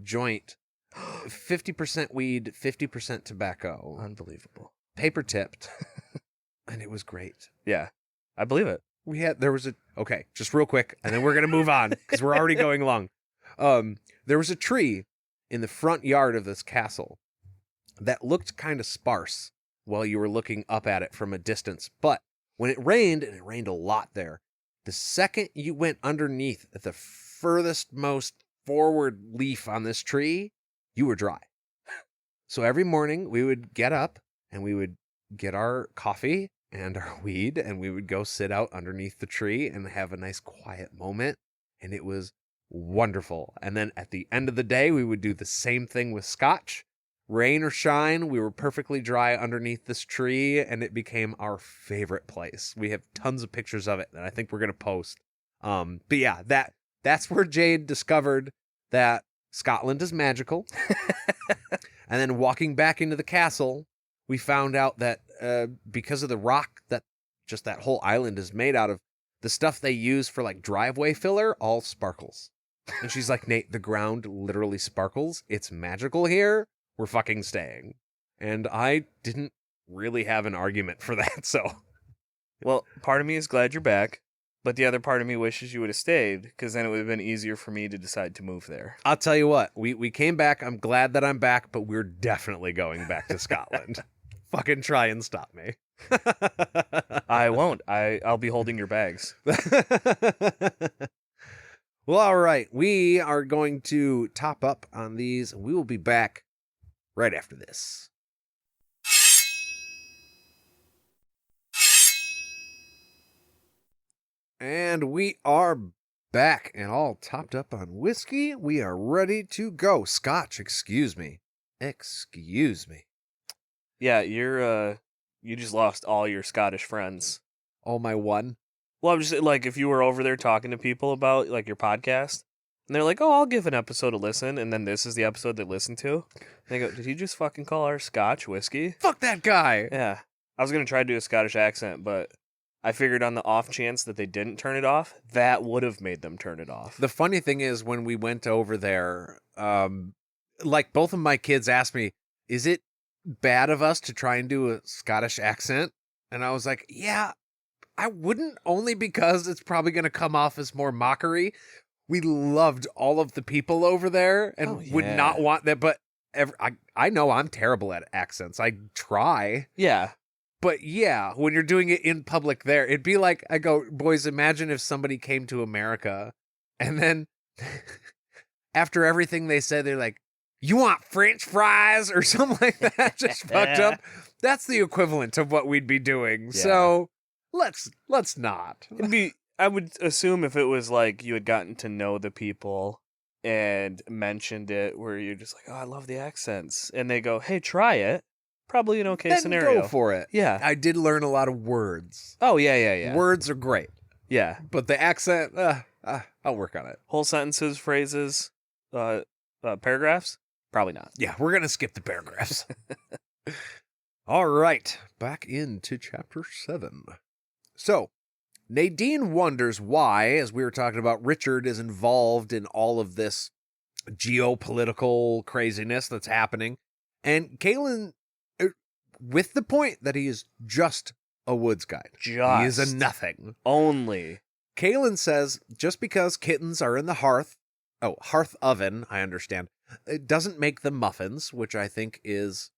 joint. 50% weed, 50% tobacco. Unbelievable. Paper tipped. And it was great. Yeah, I believe it. Okay, just real quick, and then we're going to move on because we're already going long. There was a tree in the front yard of this castle that looked kind of sparse while you were looking up at it from a distance. But when it rained, and it rained a lot there, the second you went underneath at the furthest most forward leaf on this tree, you were dry. So every morning we would get up and we would get our coffee and our weed, and we would go sit out underneath the tree and have a nice quiet moment. And it was wonderful. And then at the end of the day, we would do the same thing with scotch. Rain or shine, we were perfectly dry underneath this tree, and it became our favorite place. We have tons of pictures of it that I think we're going to post. But yeah, that's where Jade discovered that Scotland is magical. And then walking back into the castle, we found out that because of the rock that just that whole island is made out of, the stuff they use for like driveway filler all sparkles. And she's like, Nate, the ground literally sparkles. It's magical here. We're fucking staying. And I didn't really have an argument for that, so. Well, part of me is glad you're back, but the other part of me wishes you would have stayed, because then it would have been easier for me to decide to move there. I'll tell you what, we came back. I'm glad that I'm back, but we're definitely going back to Scotland. Fucking try and stop me. I won't. I'll be holding your bags. Well, all right. We are going to top up on these, and we will be back right after this. And we are back and all topped up on whiskey. We are ready to go. Scotch, excuse me. Excuse me. Yeah, you just lost all your Scottish friends. Oh, my one. Well, I'm just like, if you were over there talking to people about like your podcast, and they're like, "Oh, I'll give an episode a listen," and then this is the episode they listen to. And they go, "Did you just fucking call our Scotch whiskey?" Fuck that guy. Yeah, I was gonna try to do a Scottish accent, but I figured on the off chance that they didn't turn it off, that would have made them turn it off. The funny thing is, when we went over there, like both of my kids asked me, "Is it bad of us to try and do a Scottish accent?" And I was like, "Yeah, I wouldn't, only because it's probably going to come off as more mockery." We loved all of the people over there and Oh, would yeah. not want that. But I know I'm terrible at accents. I try. Yeah. But yeah, when you're doing it in public there, it'd be like, I go, boys, imagine if somebody came to America and then after everything they said, they're like, you want French fries or something like that? Just fucked up. That's the equivalent of what we'd be doing. Yeah. So let's not. I would assume if it was like you had gotten to know the people and mentioned it where you're just like, oh, I love the accents. And they go, hey, try it. Probably an okay Then scenario. go for it. Yeah. I did learn a lot of words. Oh, yeah. Words are great. Yeah. But the accent, I'll work on it. Whole sentences, phrases, paragraphs? Probably not. Yeah, we're going to skip the paragraphs. All right, back into chapter 7. So, Nadine wonders why, as we were talking about, Richard is involved in all of this geopolitical craziness that's happening. And Kahlan, with the point that he is just a woods guide. He is a nothing. Only. Kahlan says just because kittens are in the hearth oven, I understand, it doesn't make them muffins, which I think is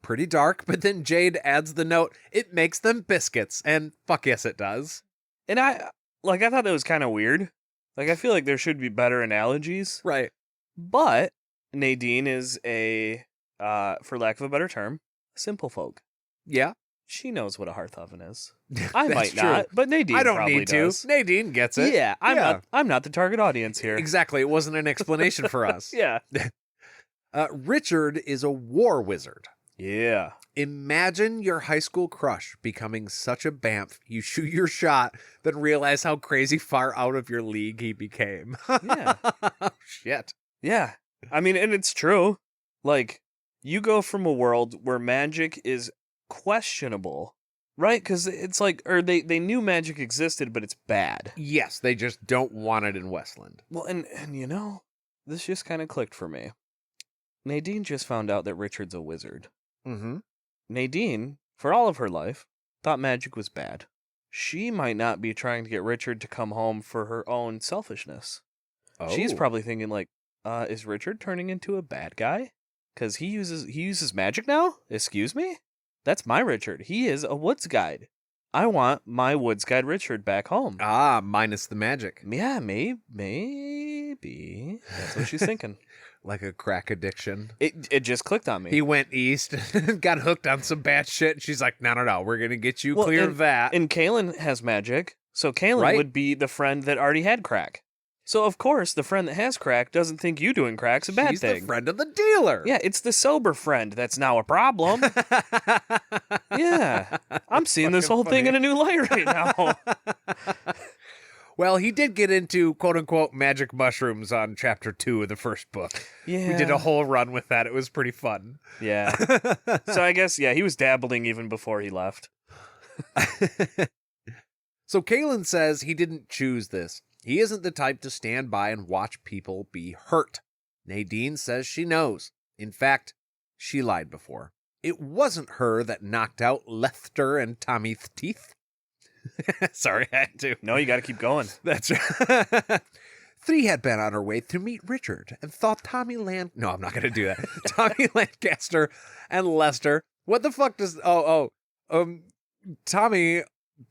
pretty dark. But then Jade adds the note, it makes them biscuits. And fuck yes, it does. And I thought that was kind of weird. Like, I feel like there should be better analogies. Right. But Nadine is a, for lack of a better term, simple folk. Yeah. She knows what a hearth oven is. I That's might true. not, but Nadine I don't probably need does. to. Nadine gets it. Yeah, I'm not the target audience here. Exactly. It wasn't an explanation for us. Yeah. Richard is a war wizard. Yeah. Imagine your high school crush becoming such a bamf, you shoot your shot, then realize how crazy far out of your league he became. Yeah. Shit. Yeah. I mean, and it's true. Like, you go from a world where magic is questionable, right? Because it's like, or they knew magic existed, but it's bad. Yes, they just don't want it in Westland. Well, and you know, this just kind of clicked for me. Nadine just found out that Richard's a wizard. Mm-hmm. Nadine, for all of her life, thought magic was bad. She might not be trying to get Richard to come home for her own selfishness. Oh. She's probably thinking like, is Richard turning into a bad guy? Because he uses magic now? Excuse me? That's my Richard. He is a woods guide. I want my woods guide Richard back home. Minus the magic. Yeah, maybe. That's what she's thinking. Like a crack addiction. It just clicked on me. He went east and got hooked on some bad shit. And she's like, no, we're going to get you clear of that. And Kahlan has magic, so Kahlan would be the friend that already had crack. So, of course, the friend that has crack doesn't think you doing crack's a bad She's thing. the friend of the dealer. Yeah, it's the sober friend that's now a problem. Yeah. I'm seeing this whole thing in a new light right now. Well, he did get into quote-unquote magic mushrooms on chapter 2 of the first book. Yeah. We did a whole run with that. It was pretty fun. Yeah. So I guess, yeah, he was dabbling even before he left. So Kahlan says he didn't choose this. He isn't the type to stand by and watch people be hurt. Nadine says she knows. In fact, she lied before. It wasn't her that knocked out Lester and Tommy's teeth. Sorry, I had to. No, you got to keep going. That's right. 3 had been on her way to meet Richard and thought No, I'm not going to do that. Tommy Lancaster and Lester. What the fuck does... Tommy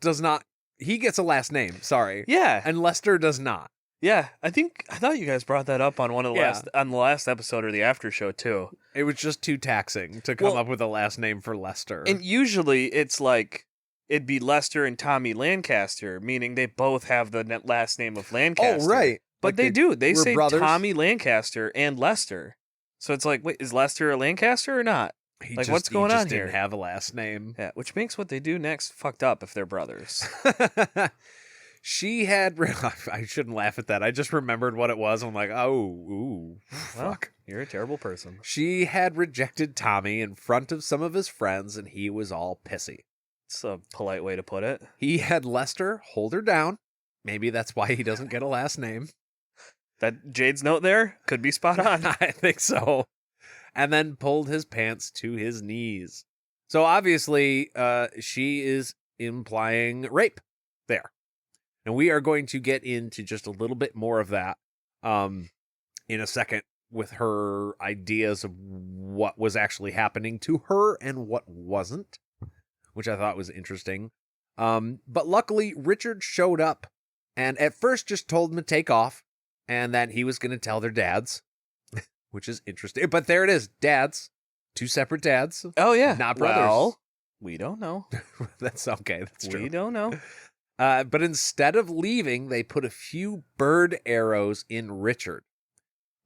does not... He gets a last name, sorry. Yeah. And Lester does not. Yeah, I thought you guys brought that up on the last episode or the after show too. It was just too taxing to come up with a last name for Lester. And usually it's like it'd be Lester and Tommy Lancaster, meaning they both have the last name of Lancaster. Oh, right. But like they do. They say brothers. Tommy Lancaster and Lester. So it's like, wait, is Lester a Lancaster or not? What's going on here? Didn't have a last name. Yeah, which makes what they do next fucked up if they're brothers. She had... I shouldn't laugh at that. I just remembered what it was. I'm like, fuck. You're a terrible person. She had rejected Tommy in front of some of his friends, and he was all pissy. It's a polite way to put it. He had Lester hold her down. Maybe that's why he doesn't get a last name. That Jade's note there could be spot on. I think so. And then pulled his pants to his knees. So obviously, she is implying rape there. And we are going to get into just a little bit more of that in a second. with her ideas of what was actually happening to her and what wasn't, which I thought was interesting. But luckily, Richard showed up and at first just told them to take off and that he was going to tell their dads, which is interesting. But there it is, dads. 2 separate dads. Oh, yeah. Not brothers. Well, we don't know. That's okay. That's true. We don't know. But instead of leaving, they put a few bird arrows in Richard.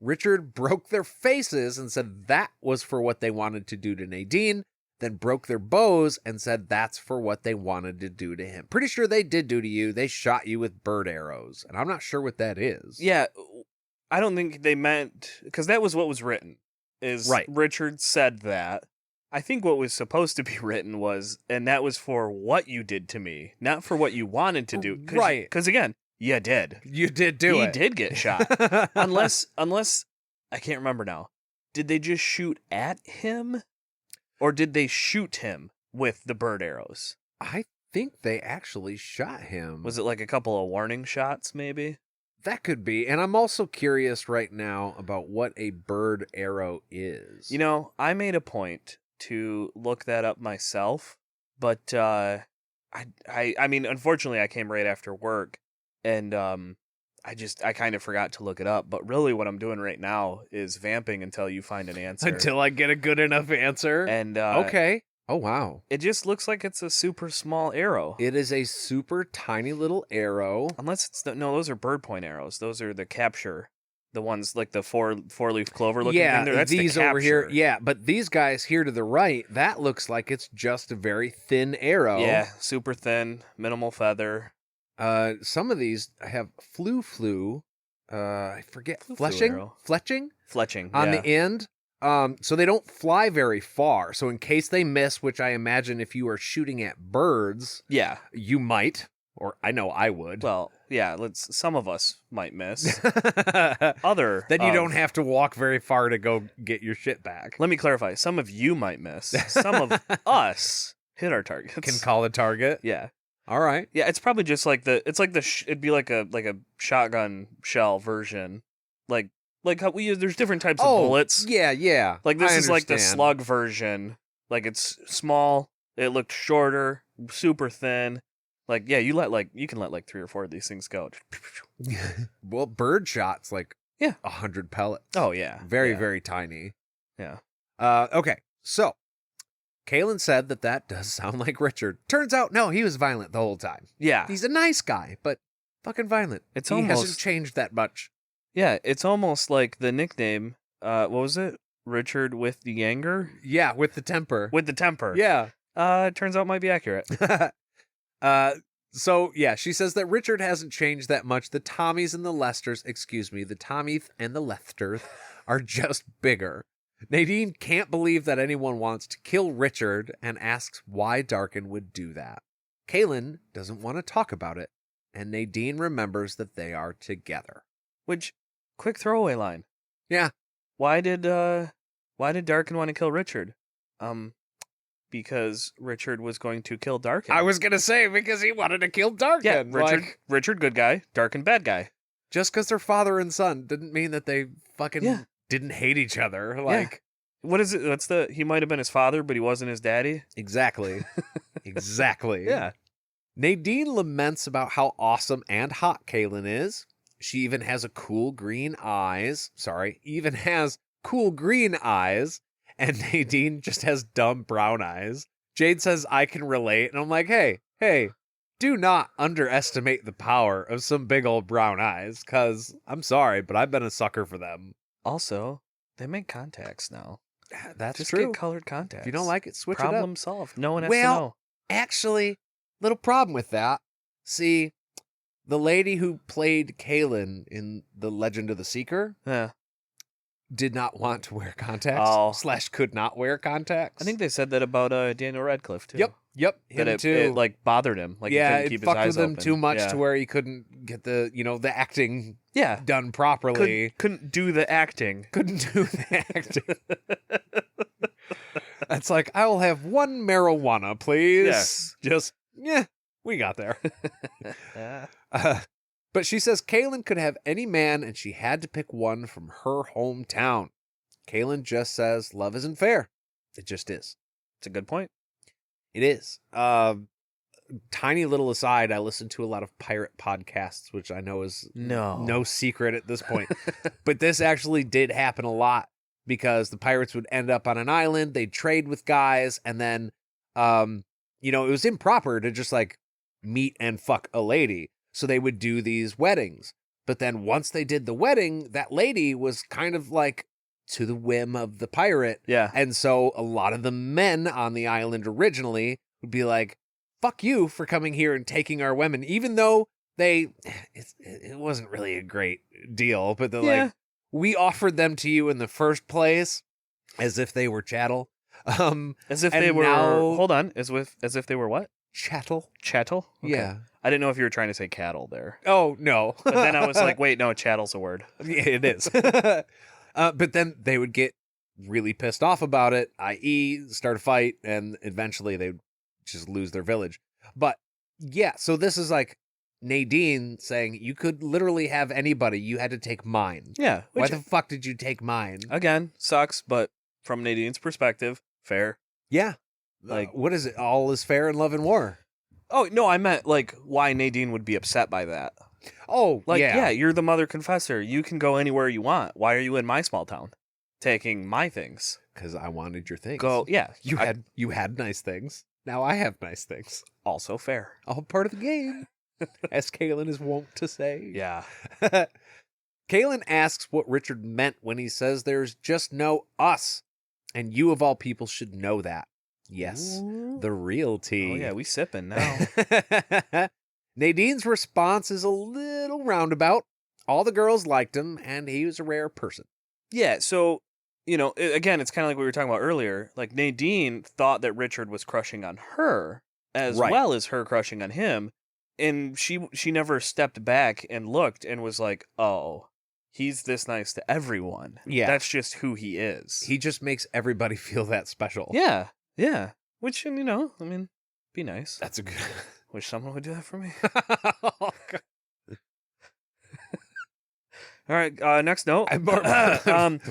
Richard broke their faces and said that was for what they wanted to do to Nadine, then broke their bows and said that's for what they wanted to do to him. Pretty sure they did do to you. They shot you with bird arrows, and I'm not sure what that is. Yeah, I don't think they meant, because that was what was written, is Right. Richard said that. I think what was supposed to be written was, and that was for what you did to me, not for what you wanted to do. Right. Because again, you did. You did do it. He did get shot. unless, I can't remember now. Did they just shoot at him? Or did they shoot him with the bird arrows? I think they actually shot him. Was it like a couple of warning shots, maybe? That could be. And I'm also curious right now about what a bird arrow is. You know, I made a point to look that up myself, but I mean, unfortunately, I came right after work, and I kind of forgot to look it up. But really, what I'm doing right now is vamping until you find an answer. Until I get a good enough answer. And okay. Oh, wow. it just looks like it's a super small arrow. It is a super tiny little arrow. Unless it's no, those are bird point arrows. Those are the capture. The ones like the four-leaf clover looking thing there. That's these the over here. capture. Yeah, but these guys here to the right, that looks like it's just a very thin arrow. Yeah, super thin, minimal feather. Some of these have flu. I forget. Flu arrow. Fletching Fletching on yeah. the end. So they don't fly very far. So in case they miss, which I imagine if you are shooting at birds, Yeah. you might, or I know I would. Well, yeah. Some of us might miss. Other Then you of- don't have to walk very far to go get your shit back. Let me clarify. Some of you might miss. Some of us hit our targets. Can call a target. Yeah. All right. Yeah. It's probably just like it'd be like a shotgun shell version, like how we use. There's different types of bullets. Yeah. Like this I is like the understand. slug version. Like it's small. It looked shorter, super thin. Like yeah, you can let 3 or 4 of these things go. Well, bird shots like Yeah. 100 pellets. Oh yeah, Very, yeah. very tiny. Yeah. Okay, so Kahlan said that does sound like Richard. Turns out, no, he was violent the whole time. Yeah. He's a nice guy, but fucking violent. It's he hasn't almost changed that much. Yeah, it's almost like the nickname. What was it? Richard with the anger? Yeah, with the temper. With the temper. Yeah. It turns out it might be accurate. So yeah, she says that Richard hasn't changed that much. The Tommies and the Lesters, the Tommy and the Lesters are just bigger. Nadine can't believe that anyone wants to kill Richard and asks why Darkin would do that. Kahlan doesn't want to talk about it, and Nadine remembers that they are together. Which, quick throwaway line. Yeah. Why did Darkin want to kill Richard? Because Richard was going to kill Darkin. I was gonna say because he wanted to kill Darkin. Yeah, Like, Richard good guy, Darkin bad guy. just because they're father and son didn't mean that they fucking Yeah. didn't hate each other. Like, What is it? He might have been his father, but he wasn't his daddy. exactly. Exactly. Yeah. Nadine laments about how awesome and hot Kahlan is. She even has cool green eyes. And Nadine just has dumb brown eyes. Jade says, I can relate. And I'm like, hey, do not underestimate the power of some big old brown eyes. Because I'm sorry, but I've been a sucker for them. Also, they make contacts now. That's Just true. get colored contacts. If you don't like it, switch Problem it up. solved. No one has Well, to know. Actually, little problem with that. See, the lady who played Kahlan in The Legend of the Seeker Yeah. did not want to wear contacts. / could not wear contacts. I think they said that about Daniel Radcliffe too. Yep. That Him it, too. it like bothered him. Like yeah, he couldn't it keep his fucked eyes with him open. too much Yeah. to where he couldn't get the the acting Yeah. done properly. Couldn't do the acting. Couldn't do the acting. It's like, I will have 1 marijuana, please. Yes. Just, we got there. Yeah. But she says Kahlan could have any man and she had to pick one from her hometown. Kahlan just says love isn't fair. It just is. It's a good point. It is. Tiny little aside, I listen to a lot of pirate podcasts, which I know is no secret at this point. But this actually did happen a lot because the pirates would end up on an island, they'd trade with guys, and then, it was improper to just like meet and fuck a lady. So they would do these weddings. But then once they did the wedding, that lady was kind of like to the whim of the pirate. Yeah. And so a lot of the men on the island originally would be like, fuck you for coming here and taking our women, even though it wasn't really a great deal, but they're like, we offered them to you in the first place as if they were chattel. As if they were, hold on, as if they were what? Chattel? Chattel? Okay. Yeah. I didn't know if you were trying to say cattle there. Oh, no. But then I was like, wait, no, chattel's a word. Yeah, it is. But then they would get really pissed off about it, i.e. start a fight, and eventually they'd just lose their village. But yeah, so this is like Nadine saying you could literally have anybody. You had to take mine. Yeah. Why the fuck did you take mine? Again, sucks, but from Nadine's perspective, fair. Yeah. Like, what is it? All is fair in love and war. Oh, no, I meant like why Nadine would be upset by that. Oh, like, yeah, you're the mother confessor. You can go anywhere you want. Why are you in my small town taking my things? Because I wanted your things. Go, yeah. You had nice things. Now I have nice things. Also fair. All part of the game, as Kahlan is wont to say. Yeah. Kahlan asks what Richard meant when he says there's just no us. And you of all people should know that. Yes, Ooh. The real tea. Oh, yeah, we sipping now. Nadine's response is a little roundabout. All the girls liked him, and he was a rare person. Yeah, so, again, it's kind of like we were talking about earlier. Like, Nadine thought that Richard was crushing on her as well as her crushing on him. And she never stepped back and looked and was like, oh, he's this nice to everyone. Yeah. That's just who he is. He just makes everybody feel that special. Yeah, yeah. Which, be nice. That's a good... Wish someone would do that for me. Oh, God. All right, next note.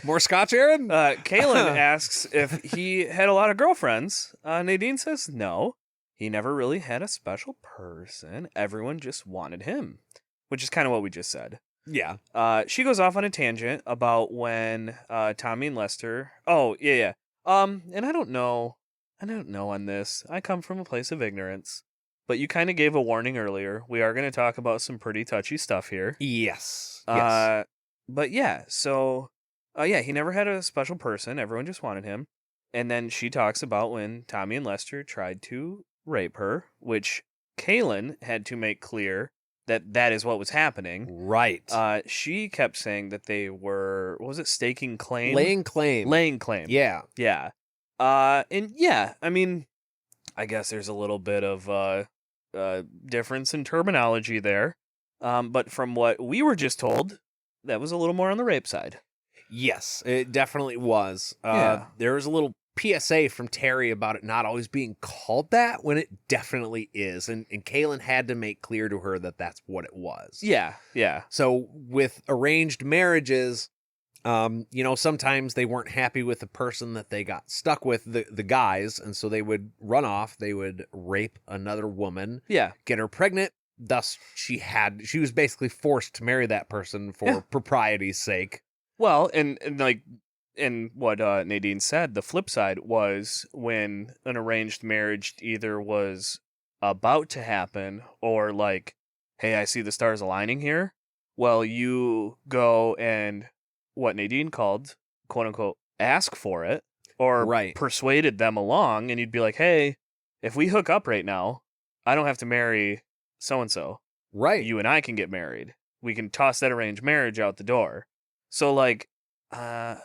More scotch, Aaron? Kahlan asks if he had a lot of girlfriends. Nadine says no. He never really had a special person. Everyone just wanted him, which is kind of what we just said. Yeah. She goes off on a tangent about when Tommy and Lester... Oh, yeah. And I don't know on this. I come from a place of ignorance. But you kind of gave a warning earlier. We are going to talk about some pretty touchy stuff here. Yes. But yeah, so, he never had a special person. Everyone just wanted him. And then she talks about when Tommy and Lester tried to rape her, which Kahlan had to make clear that is what was happening. Right. She kept saying that they were, what was it, staking claim? Laying claim. Laying claim. Yeah. Yeah. I guess there's a little bit of difference in terminology there. But from what we were just told, that was a little more on the rape side. Yes, it definitely was. There was a little PSA from Terry about it not always being called that when it definitely is. And Kahlan had to make clear to her that that's what it was. Yeah, yeah. So with arranged marriages, sometimes they weren't happy with the person that they got stuck with, the guys, and so they would run off. They would rape another woman, get her pregnant. Thus, she was basically forced to marry that person for propriety's sake. Well, and what Nadine said, the flip side was when an arranged marriage either was about to happen or like, hey, I see the stars aligning here. Well, you go and what Nadine called, quote unquote, ask for it or persuaded them along. And you'd be like, hey, if we hook up right now, I don't have to marry so-and-so. Right. You and I can get married. We can toss that arranged marriage out the door. So like, I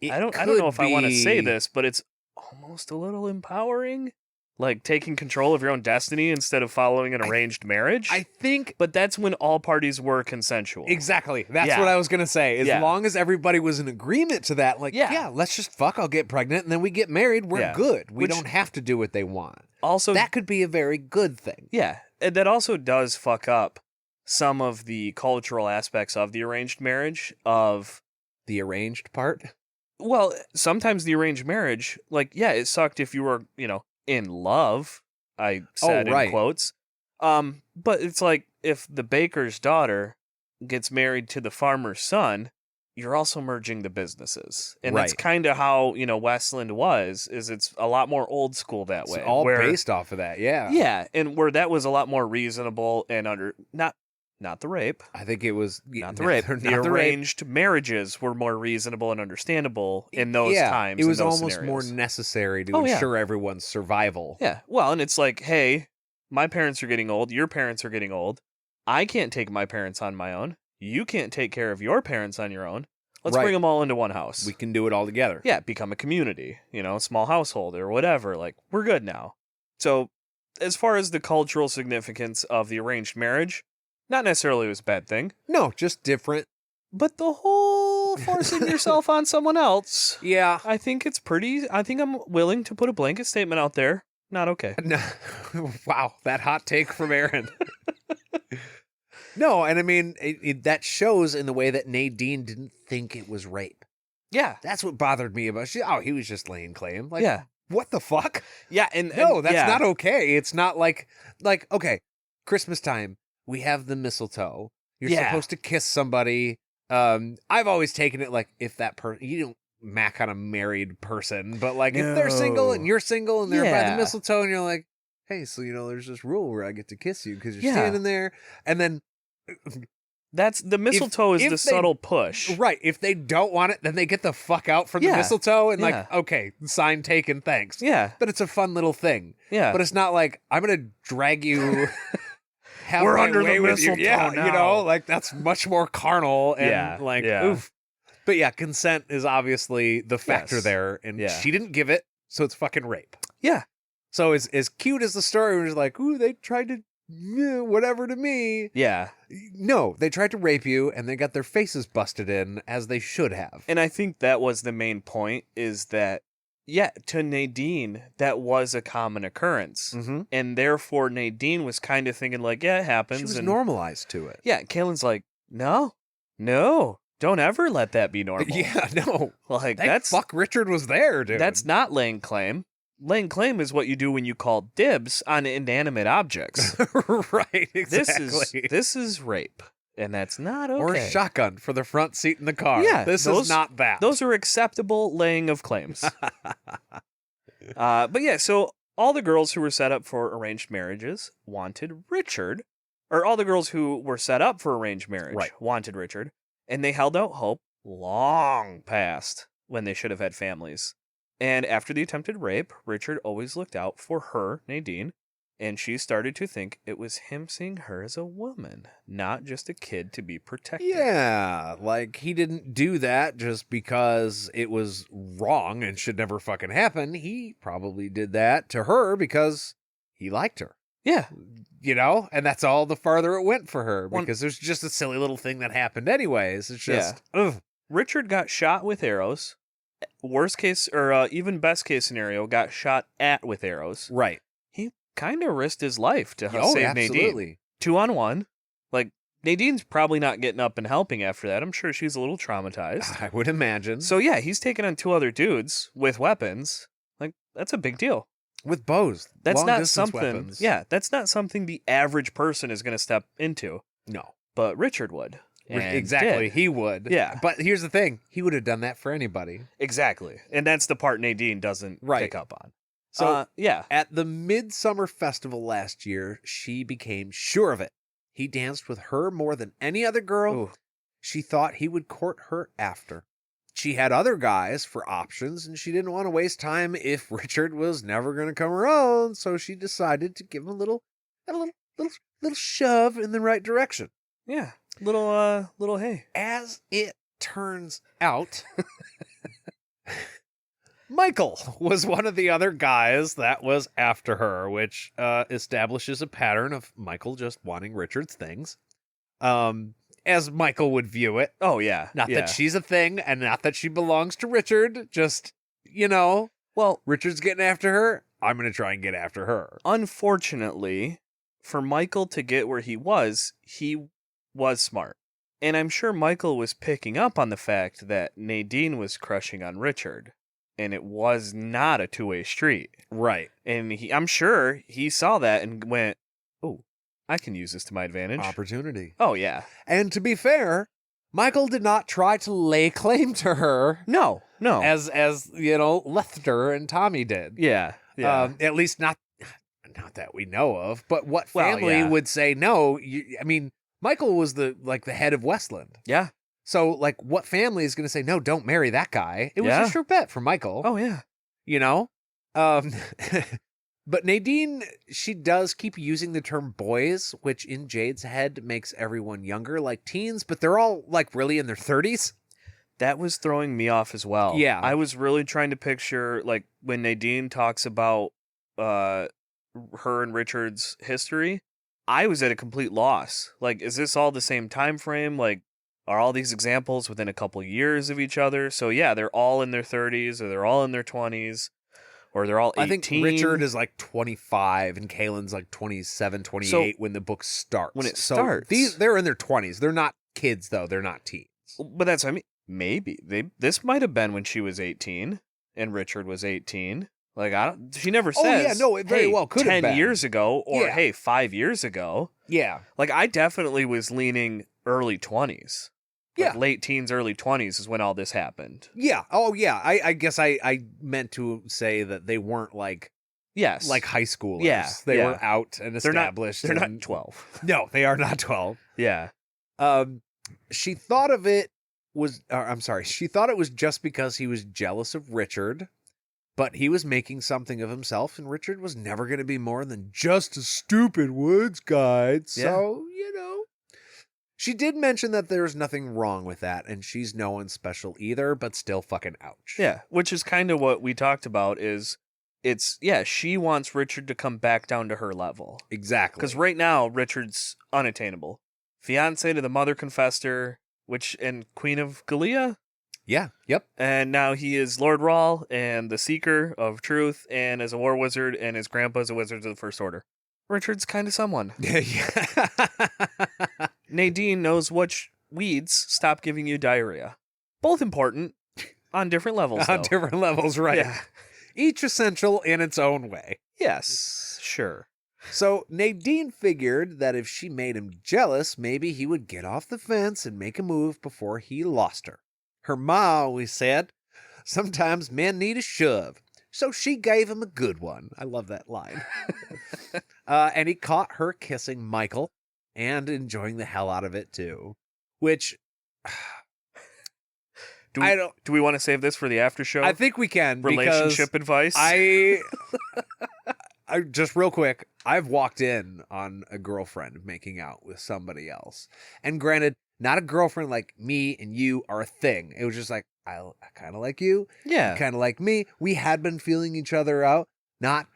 don't know if I want to say this, but it's almost a little empowering. Like taking control of your own destiny instead of following an arranged marriage. I think. But that's when all parties were consensual. Exactly. That's what I was going to say. As long as everybody was in agreement to that, like, let's just fuck, I'll get pregnant, and then we get married, we're good. We don't have to do what they want. Also, that could be a very good thing. Yeah. And that also does fuck up some of the cultural aspects of the arranged marriage of, The arranged part? well, sometimes the arranged marriage, like, yeah, it sucked if you were, in love, I said right. in quotes. But it's like if the baker's daughter gets married to the farmer's son, you're also merging the businesses. And that's Right. kind of how, Westland is it's a lot more old school that It's way. all where, based off of that, yeah. Yeah, and where that was a lot more reasonable and not the rape. I think it was... Not the rape. Not The arranged marriages were more reasonable and understandable in those times. It was in those almost more scenarios. necessary to Oh, yeah. ensure everyone's survival. Yeah. Well, and it's like, hey, my parents are getting old. Your parents are getting old. I can't take my parents on my own. You can't take care of your parents on your own. Let's Right. bring them all into one house. We can do it all together. Yeah, become a community, small household or whatever. Like, we're good now. So, as far as the cultural significance of the arranged marriage, not necessarily was a bad thing. No, just different. But the whole forcing yourself on someone else, Yeah. I think I'm willing to put a blanket statement out there. Not okay. No. Wow, that hot take from Aaron. No, and I mean, that shows in the way that Nadine didn't think it was rape. Yeah. That's what bothered me about he was just laying claim. Like, Yeah. what the fuck? Yeah, No, that's yeah. not okay. It's not like, okay, Christmas time, we have the mistletoe. You're Yeah. supposed to kiss somebody. I've always taken it like if that person, you don't mac on a married person, but like if they're single and you're single and they're by Yeah. the mistletoe and you're like, hey, so there's this rule where I get to kiss you because you're Yeah. standing there, and then That's the mistletoe is if the they- subtle push. right, if they don't want it, then they get the fuck out from the Yeah. mistletoe and Yeah. like, okay, sign taken, thanks. Yeah. But it's a fun little thing. Yeah. But it's not like I'm gonna drag you. Have We're my under the way with you. mistletoe Yeah, now. like that's much more carnal and Yeah, like yeah. oof. But yeah, consent is obviously the factor Yes. there, and Yeah. she didn't give it, so it's fucking rape. Yeah. So as cute as the story was, like, ooh, they tried to whatever to me. Yeah. No, they tried to rape you, and they got their faces busted in as they should have. And I think that was the main point is that, yeah, to Nadine, that was a common occurrence. Mm-hmm. And therefore, Nadine was kind of thinking, like, yeah, it happens. She was and normalized to it. yeah, Kahlan's like, no, don't ever let that be normal. Yeah, no. Like, Thank fuck Richard was there, dude. that's not laying claim. Laying claim is what you do when you call dibs on inanimate objects. right, exactly. This is rape, and that's not okay. Or shotgun for the front seat in the car. Yeah, this is not that. Those are acceptable laying of claims. But yeah, so all the girls who were set up for arranged marriages wanted Richard, or all the girls who were set up for arranged marriage Right. wanted Richard, and they held out hope long past when they should have had families. And after the attempted rape, Richard always looked out for her, Nadine, and she started to think it was him seeing her as a woman, not just a kid to be protected. Yeah, like he didn't do that just because it was wrong and should never fucking happen. He probably did that to her because he liked her. Yeah. And that's all the farther it went for her One- because there's just a silly little thing that happened anyways. It's just, ugh. Richard got shot with arrows. Worst case, or even best case scenario, got shot at with arrows. Right. He kind of risked his life to Oh, save Nadine. absolutely. 2-on-1. Like, Nadine's probably not getting up and helping after that. I'm sure she's a little traumatized. I would imagine. So yeah, he's taking on 2 other dudes with weapons. Like, that's a big deal. With bows. That's not long-distance something. weapons. Yeah, that's not something the average person is going to step into. No. But Richard would. And Exactly. did. He would. Yeah. But here's the thing. He would have done that for anybody. Exactly. And that's the part Nadine doesn't Right. pick up on. So yeah. at the Midsummer Festival last year, she became sure of it. He danced with her more than any other girl. Ooh. She thought he would court her after. She had other guys for options, and she didn't want to waste time if Richard was never going to come around, so she decided to give him a little shove in the right direction. Yeah. Little hey. As it turns out, Michael was one of the other guys that was after her, which establishes a pattern of Michael just wanting Richard's things. As Michael would view it. Oh yeah. Not yeah. that she's a thing and not that she belongs to Richard. Just, well, Richard's getting after her. I'm going to try and get after her. unfortunately, for Michael to get where he was, he was smart. And I'm sure Michael was picking up on the fact that Nadine was crushing on Richard. And it was not a two-way street. Right. And I'm sure he saw that and went, oh, I can use this to my advantage. Opportunity. Oh, yeah. And to be fair, Michael did not try to lay claim to her. No. As Lester and Tommy did. Yeah. At least not that we know of. But what family would say no? Michael was the head of Westland. Yeah. So what family is going to say no? Don't marry that guy. It was a sure bet for Michael. Oh yeah. But Nadine, she does keep using the term boys, which in Jade's head makes everyone younger, like teens, but they're all really in their 30s. That was throwing me off as well. Yeah. I was really trying to picture, when Nadine talks about her and Richard's history, I was at a complete loss. Is this all the same time frame? Are all these examples within a couple years of each other? So, yeah, they're all in their 30s, or they're all in their 20s, or they're all 18. I think Richard is 25, and Kahlan's 27, 28 when the book starts. When it starts. They're in their 20s. They're not kids, though. They're not teens. But that's what I mean. Maybe this might have been when she was 18 and Richard was 18. She never says. Oh yeah, no, it very well could have been 10 years ago, or Yeah. 5 years ago. Yeah, I definitely was leaning early 20s. Yeah. Late teens, early 20s is when all this happened. yeah. Oh yeah. I guess I meant to say that they weren't Yes. high schoolers. Yeah, They yeah. were out and established. They're and- not 12. No, they are not 12. Yeah. She thought of it was. She thought it was just because he was jealous of Richard, but he was making something of himself, and Richard was never going to be more than just a stupid woods guide. So she did mention that there's nothing wrong with that, and she's no one special either, but still fucking ouch. Yeah. Which is kind of what we talked about she wants Richard to come back down to her level. Exactly. Because right now, Richard's unattainable. Fiancé to the mother confessor, and Queen of Gallia. Yeah. Yep. And now he is Lord Rawl and the Seeker of Truth, and is a war wizard, and his grandpa's a wizard of the First Order. Richard's kind of someone. Yeah. Nadine knows which weeds stop giving you diarrhea. Both important on different levels, On though. different levels, right. Yeah. Each essential in its own way. Yes, sure. So Nadine figured that if she made him jealous, maybe he would get off the fence and make a move before he lost her. Her ma always said, sometimes men need a shove. So she gave him a good one. I love that line. And he caught her kissing Michael and enjoying the hell out of it too. Which Do we want to save this for the after show? I think we can. Relationship advice? I just real quick, I've walked in on a girlfriend making out with somebody else. And granted, not a girlfriend like me and you are a thing. It was just I kind of like you. Yeah. Kind of like me. We had been feeling each other out, not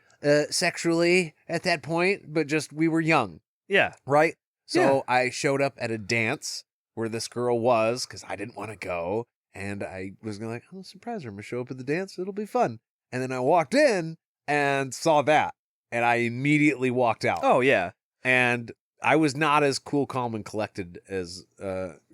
sexually at that point, but just we were young. Yeah. Right? So I showed up at a dance where this girl was because I didn't want to go. And I was going to I'll surprise her. I'm going to show up at the dance. It'll be fun. And then I walked in and saw that. And I immediately walked out. Oh, yeah. And I was not as cool, calm, and collected as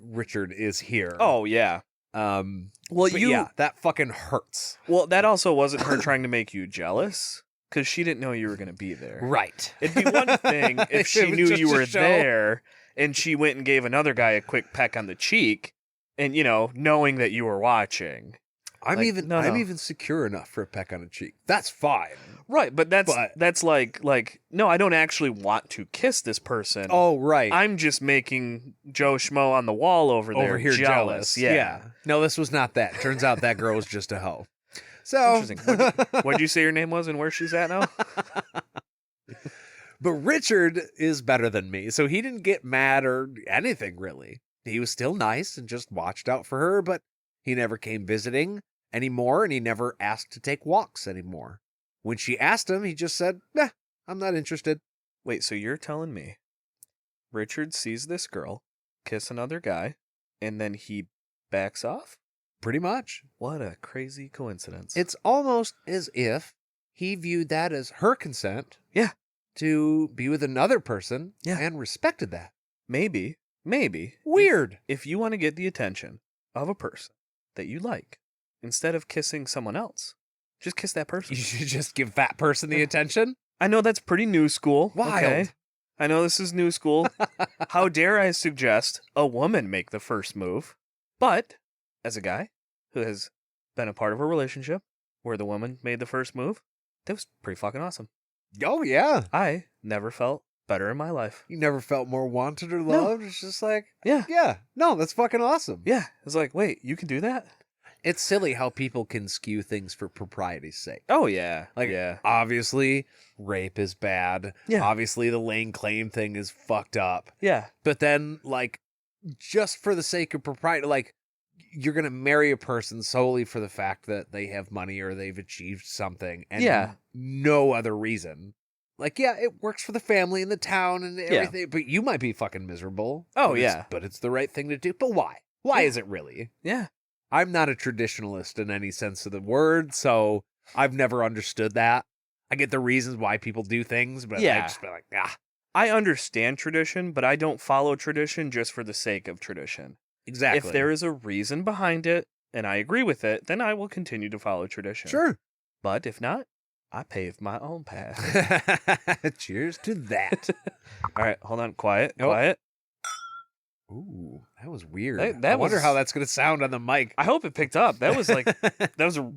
Richard is here. Oh, yeah. That fucking hurts. Well, that also wasn't her trying to make you jealous, because she didn't know you were going to be there. Right. It'd be one thing if she knew you were there, and she went and gave another guy a quick peck on the cheek, and, knowing that you were watching. I'm even secure enough for a peck on the cheek. That's fine. Right, but that's like no, I don't actually want to kiss this person. Oh, right. I'm just making Joe Schmo on the wall over there here jealous. Yeah. No, this was not that. Turns out that girl was just a hoe. So interesting. What'd you say your name was and where she's at now? But Richard is better than me, so he didn't get mad or anything really. He was still nice and just watched out for her, but he never came visiting anymore, and he never asked to take walks anymore. When she asked him, he just said, "Nah, I'm not interested." Wait, so you're telling me Richard sees this girl kiss another guy, and then he backs off? Pretty much. What a crazy coincidence. It's almost as if he viewed that as her consent. Yeah. To be with another person. Yeah. And respected that. Maybe. maybe. Weird. If you want to get the attention of a person that you like, instead of kissing someone else, just kiss that person. You should just give that person the attention. I know that's pretty new school. Wild. Okay. I know this is new school. How dare I suggest a woman make the first move? But as a guy who has been a part of a relationship where the woman made the first move, that was pretty fucking awesome. Oh, yeah. I never felt better in my life. You never felt more wanted or No. loved? It's just like, Yeah. yeah. No, that's fucking awesome. Yeah. It's like, wait, you can do that? It's silly how people can skew things for propriety's sake. Oh, yeah. Like, yeah. obviously, rape is bad. Yeah. Obviously, the laying claim thing is fucked up. Yeah. But then, like, just for the sake of propriety, like, you're going to marry a person solely for the fact that they have money or they've achieved something. And Yeah. no other reason. Like, yeah, it works for the family and the town and everything, but you might be fucking miserable. Oh, But it's- yeah. But it's the right thing to do. But why? Why Yeah. is it really? Yeah. I'm not a traditionalist in any sense of the word, so I've never understood that. I get the reasons why people do things, but Yeah. I just be like, ah, I understand tradition, but I don't follow tradition just for the sake of tradition. exactly. If there is a reason behind it and I agree with it, then I will continue to follow tradition. Sure. But if not, I pave my own path. Cheers to that. All right, hold on. Quiet. Nope. Quiet. Ooh, that was weird. That I wonder was- how that's going to sound on the mic. I hope it picked up. That was like, that was a, Wah,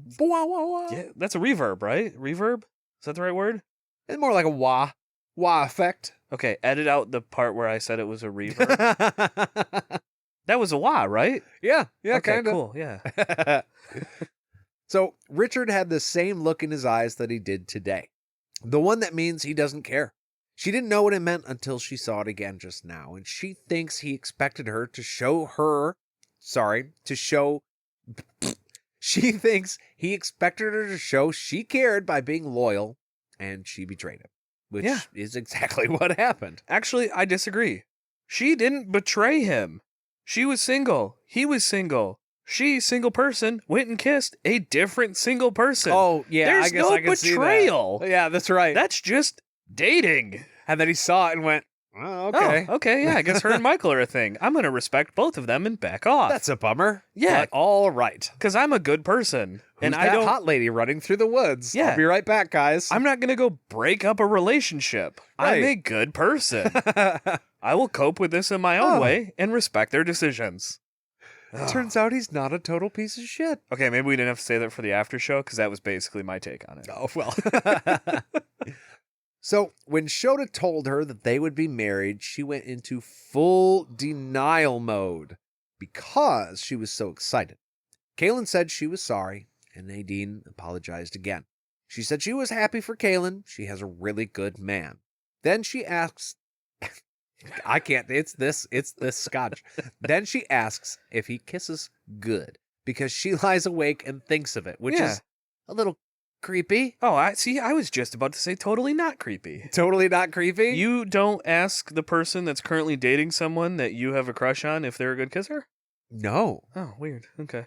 wah, wah. yeah, that's a reverb, right? Reverb? Is that the right word? It's more like a wah effect. Okay, edit out the part where I said it was a reverb. That was a wah, right? yeah, Okay, kind of. cool. Yeah. So Richard had the same look in his eyes that he did today. The one that means he doesn't care. She didn't know what it meant until she saw it again just now, and she thinks he expected her to show her, she thinks he expected her to show she cared by being loyal, and she betrayed him, which Yeah. is exactly what happened. Actually, I disagree. She didn't betray him. She was single. He was single. She, single person, went and kissed a different single person. Oh, yeah, There's I guess no I can see that. betrayal. Yeah, that's right. That's just dating. And then he saw it and went, oh, okay. Oh, okay, yeah, I guess her and Michael are a thing. I'm going to respect both of them and back off. That's a bummer. Yeah. But all right. Because I'm a good person. And and I that don't. hot lady running through the woods. Yeah. I'll be right back, guys. I'm not going to go break up a relationship. I'm Right. a good person. I will cope with this in my own Oh. way and respect their decisions. Turns out he's not a total piece of shit. Okay, maybe we didn't have to say that for the after show because that was basically my take on it. Oh, well. So when Shota told her that they would be married, she went into full denial mode because she was so excited. Kahlan said she was sorry, and Nadine apologized again. She said she was happy for Kahlan. She has a really good man. Then she asks, I can't, it's this scotch. Then she asks if he kisses good because she lies awake and thinks of it, which Yeah. is a little creepy. Oh, I see. I was just about to say totally not creepy. Totally not creepy. You don't ask the person that's currently dating someone that you have a crush on if they're a good kisser? No. Oh, weird. Okay.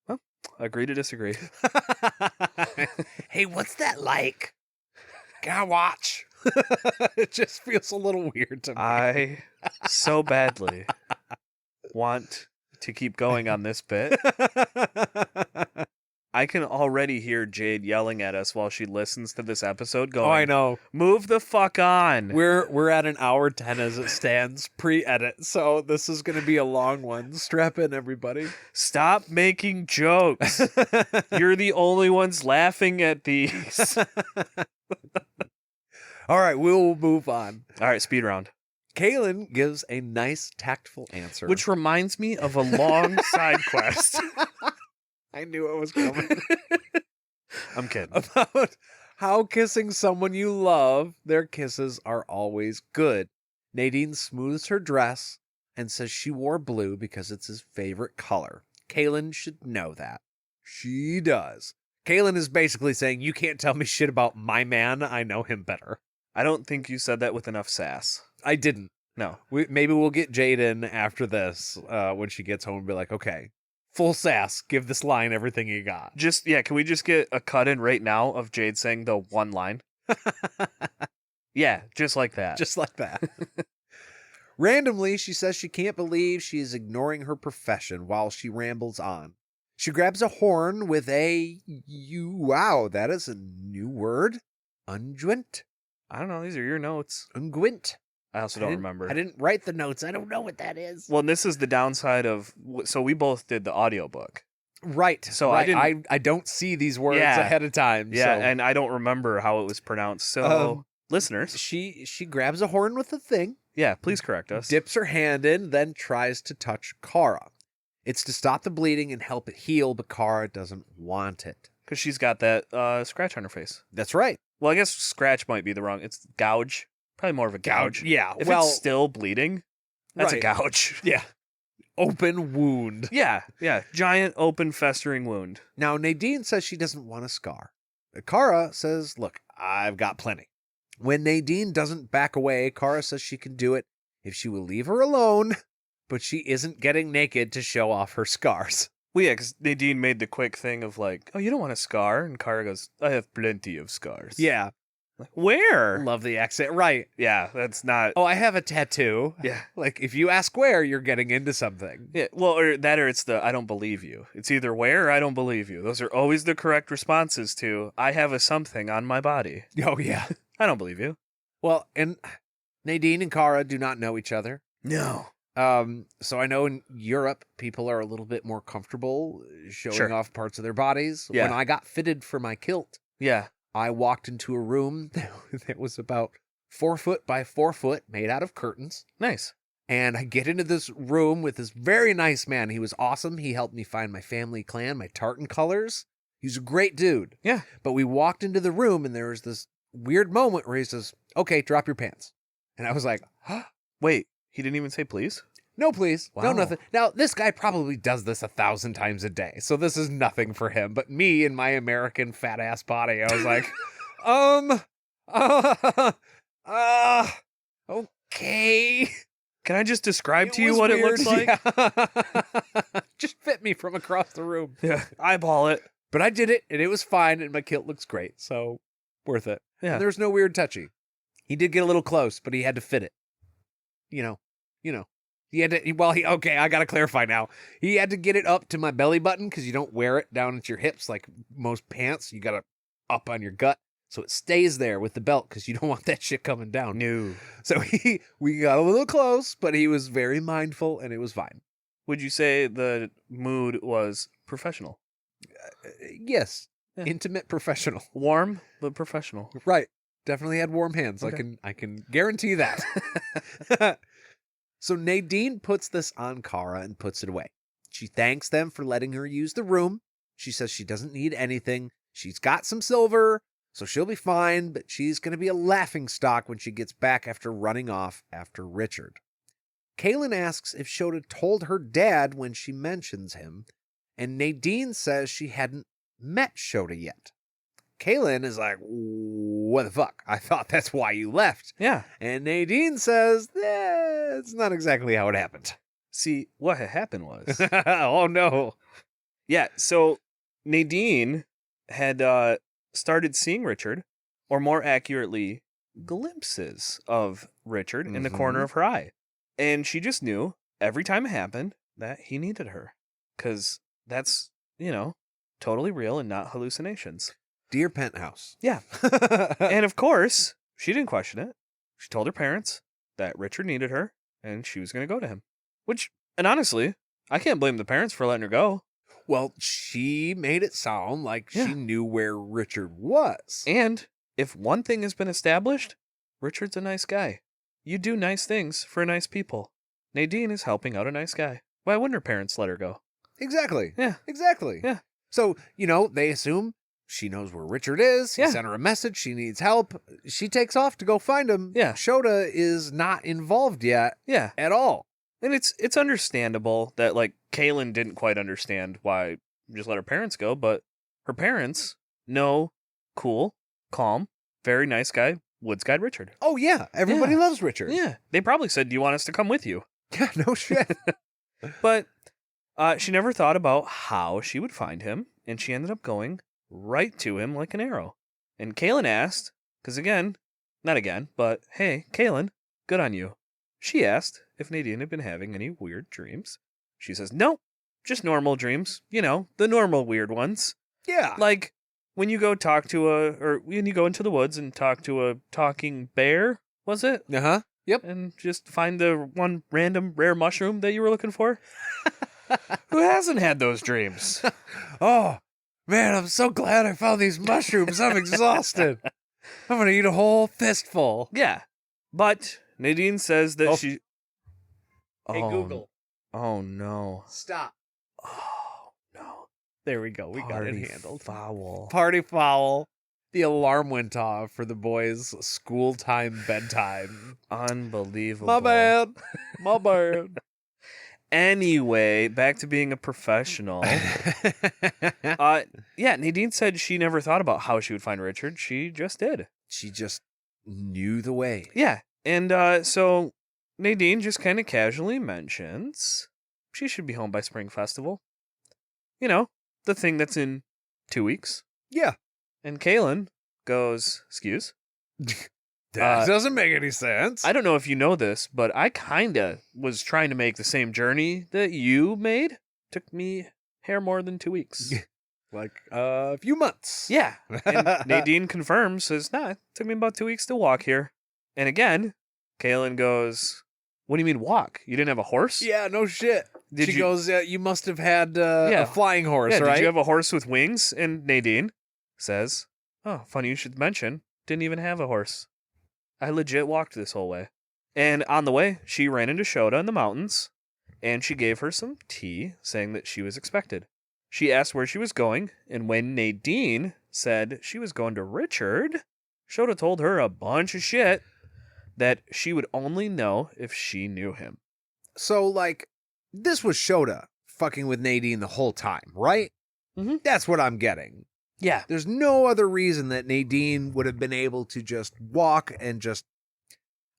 Well, agree to disagree. Hey, what's that like? Gotta watch. It just feels a little weird to me. I so badly want to keep going on this bit. I can already hear Jade yelling at us while she listens to this episode going, Oh, I know. move the fuck on. We're at an hour 10 as it stands, pre-edit, so this is going to be a long one. Strap in, everybody. Stop making jokes. You're the only ones laughing at these. All right, we'll move on. All right, speed round. Kahlan gives a nice, tactful answer. Which reminds me of a long side quest. I knew it was coming. I'm kidding. About how kissing someone you love, their kisses are always good. Nadine smooths her dress and says she wore blue because it's his favorite color. Kahlan should know that. She does. Kahlan is basically saying, you can't tell me shit about my man. I know him better. I don't think you said that with enough sass. I didn't. No. Maybe we'll get Jade in after this when she gets home and be like, okay, full sass. Give this line everything you got. Just, yeah, can we just get a cut in right now of Jade saying the one line? Yeah, just like that. Just like that. Randomly, she says she can't believe she is ignoring her profession while she rambles on. She grabs a horn with wow, that is a new word. Unguent? I don't know. These are your notes. Unguent? I also don't remember. I didn't write the notes. I don't know what that is. Well, this is the downside of. So we both did the audiobook. Right. So right. I I don't see these words Yeah. ahead of time. Yeah, so. and I don't remember how it was pronounced. So listeners, She grabs a horn with the thing, yeah, please correct us. dips her hand in, then tries to touch Kara. It's to stop the bleeding and help it heal, but Kara doesn't want it. Because she's got that scratch on her face. That's right. Well, I guess scratch might be the wrong. It's gouge. Probably more of a gouge. Yeah. If well, it's still bleeding, that's a right. gouge. Yeah. Open wound. Yeah. Giant, open, festering wound. Now, Nadine says she doesn't want a scar. Kara says, look, I've got plenty. When Nadine doesn't back away, Kara says she can do it if she will leave her alone, but she isn't getting naked to show off her scars. Well, yeah, because Nadine made the quick thing of like, oh, you don't want a scar? And Kara goes, I have plenty of scars. Yeah. Like, where? Love the accent. Right. Yeah, that's not. Oh, I have a tattoo. Yeah. Like, if you ask where, you're getting into something. Yeah, well, or it's the I don't believe you. It's either where or I don't believe you. Those are always the correct responses to I have a something on my body. Oh, yeah. I don't believe you. Well, and Nadine and Kara do not know each other. No. So I know in Europe, people are a little bit more comfortable showing Sure. off parts of their bodies. Yeah. When I got fitted for my kilt, Yeah. I walked into a room that was about 4 foot by 4 foot, made out of curtains. Nice. And I get into this room with this very nice man. He was awesome. He helped me find my family clan, my tartan colors. He's a great dude. Yeah. But we walked into the room and there was this weird moment where he says, okay, drop your pants. And I was like, huh? Wait, he didn't even say please? No, please. No, Wow. nothing. Now, this guy probably does this 1,000 times a day. So this is nothing for him. But me in my American fat ass body, I was like, okay. Can I just describe It to you was what weird. it looks like? Yeah. Just fit me from across the room. Yeah. Eyeball it. But I did it, and it was fine, and my kilt looks great. So worth it. Yeah. And there's no weird touchy. He did get a little close, but he had to fit it. You know. He had to, okay, I got to clarify now. He had to get it up to my belly button because you don't wear it down at your hips like most pants. You got to up on your gut. So it stays there with the belt because you don't want that shit coming down. No. So we got a little close, but he was very mindful and it was fine. Would you say the mood was professional? Yes. Yeah. Intimate professional. Warm, but professional. Right. Definitely had warm hands. Okay. I can guarantee that. So Nadine puts this on Kara and puts it away. She thanks them for letting her use the room. She says she doesn't need anything. She's got some silver, so she'll be fine, but she's going to be a laughingstock when she gets back after running off after Richard. Kahlan asks if Ch.7 told her dad when she mentions him, and Nadine says she hadn't met Ch.7 yet. Kahlan is like, what the fuck? I thought that's why you left. Yeah. And Nadine says, it's not exactly how it happened. See, what had happened was. Oh, no. Yeah, so Nadine had started seeing Richard, or more accurately, glimpses of Richard in the corner of her eye. And she just knew every time it happened that he needed her. Because that's, totally real and not hallucinations. Dear Penthouse. Yeah. And of course, she didn't question it. She told her parents that Richard needed her and she was going to go to him. And honestly, I can't blame the parents for letting her go. Well, she made it sound like Yeah. she knew where Richard was. And if one thing has been established, Richard's a nice guy. You do nice things for nice people. Nadine is helping out a nice guy. Why wouldn't her parents let her go? Exactly. Yeah. Exactly. Yeah. So, they assume she knows where Richard is. He Yeah. sent her a message. She needs help. She takes off to go find him. Yeah. Ch.7 is not involved yet Yeah. at all. And it's understandable that, Kahlan didn't quite understand why just let her parents go, but her parents know cool, calm, very nice guy, woods guide Richard. Oh, yeah. Everybody Yeah. loves Richard. Yeah. They probably said, do you want us to come with you? Yeah, no shit. But she never thought about how she would find him, and she ended up going right to him like an arrow. And Kahlan asked, because not again, but hey, Kahlan, good on you. She asked if Nadine had been having any weird dreams. She says, nope, just normal dreams. You know, the normal weird ones. Yeah. Like when you go when you go into the woods and talk to a talking bear, was it? Uh-huh. Yep. And just find the one random rare mushroom that you were looking for? Who hasn't had those dreams? Oh, man, I'm so glad I found these mushrooms. I'm exhausted. I'm going to eat a whole fistful. Yeah. But Nadine says that Hey, Google. Oh, no. Stop. Oh, no. There we go. We got it handled. Foul. Party foul. The alarm went off for the boys' school time bedtime. Unbelievable. My bad. My bad. Anyway, back to being a professional. Yeah, Nadine said she never thought about how she would find Richard. She just did. She just knew the way. Yeah. And so Nadine just kind of casually mentions she should be home by Spring Festival. You know, the thing that's in 2 weeks. Yeah. And Kahlan goes, excuse? That doesn't make any sense. I don't know if you know this, but I kind of was trying to make the same journey that you made. Took me hair more than 2 weeks. Like a few months. Yeah. And Nadine confirms, says, nah, it took me about 2 weeks to walk here. And again, Kahlan goes, what do you mean walk? You didn't have a horse? Yeah, no shit. She goes, you must have had Yeah. a flying horse, Yeah, right? did you have a horse with wings? And Nadine says, oh, funny you should mention, didn't even have a horse. I legit walked this whole way. And on the way, she ran into Ch.7 in the mountains, and she gave her some tea, saying that she was expected. She asked where she was going, and when Nadine said she was going to Richard, Ch.7 told her a bunch of shit that she would only know if she knew him. So, like, this was Ch.7 fucking with Nadine the whole time, right? Mm-hmm. That's what I'm getting. Yeah. There's no other reason that Nadine would have been able to just walk and just,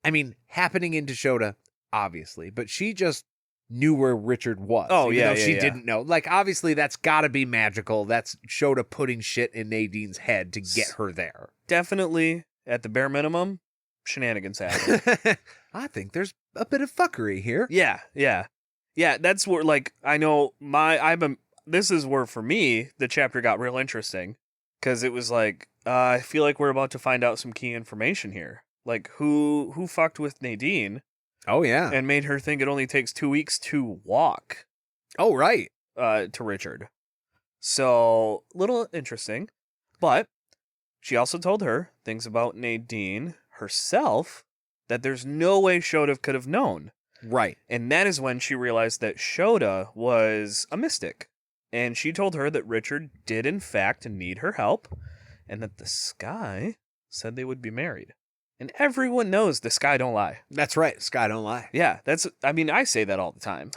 I mean, happening into Ch.7, obviously, but she just knew where Richard was. Oh, even yeah, though she yeah. didn't know. Like, obviously, that's got to be magical. That's Ch.7 putting shit in Nadine's head to get her there. Definitely, at the bare minimum, shenanigans happen. I think there's a bit of fuckery here. Yeah. Yeah, that's where, like, I know this is where, for me, the chapter got real interesting. Because it was like, I feel like we're about to find out some key information here. Like, who fucked with Nadine Oh, yeah. and made her think it only takes 2 weeks to walk Oh, right. to Richard. So, little interesting. But she also told her things about Nadine herself that there's no way Ch.7 could have known. Right. And that is when she realized that Ch.7 was a mystic. And she told her that Richard did in fact need her help, and that the sky said they would be married. And everyone knows the sky don't lie. That's right. Sky don't lie. Yeah, I say that all the time.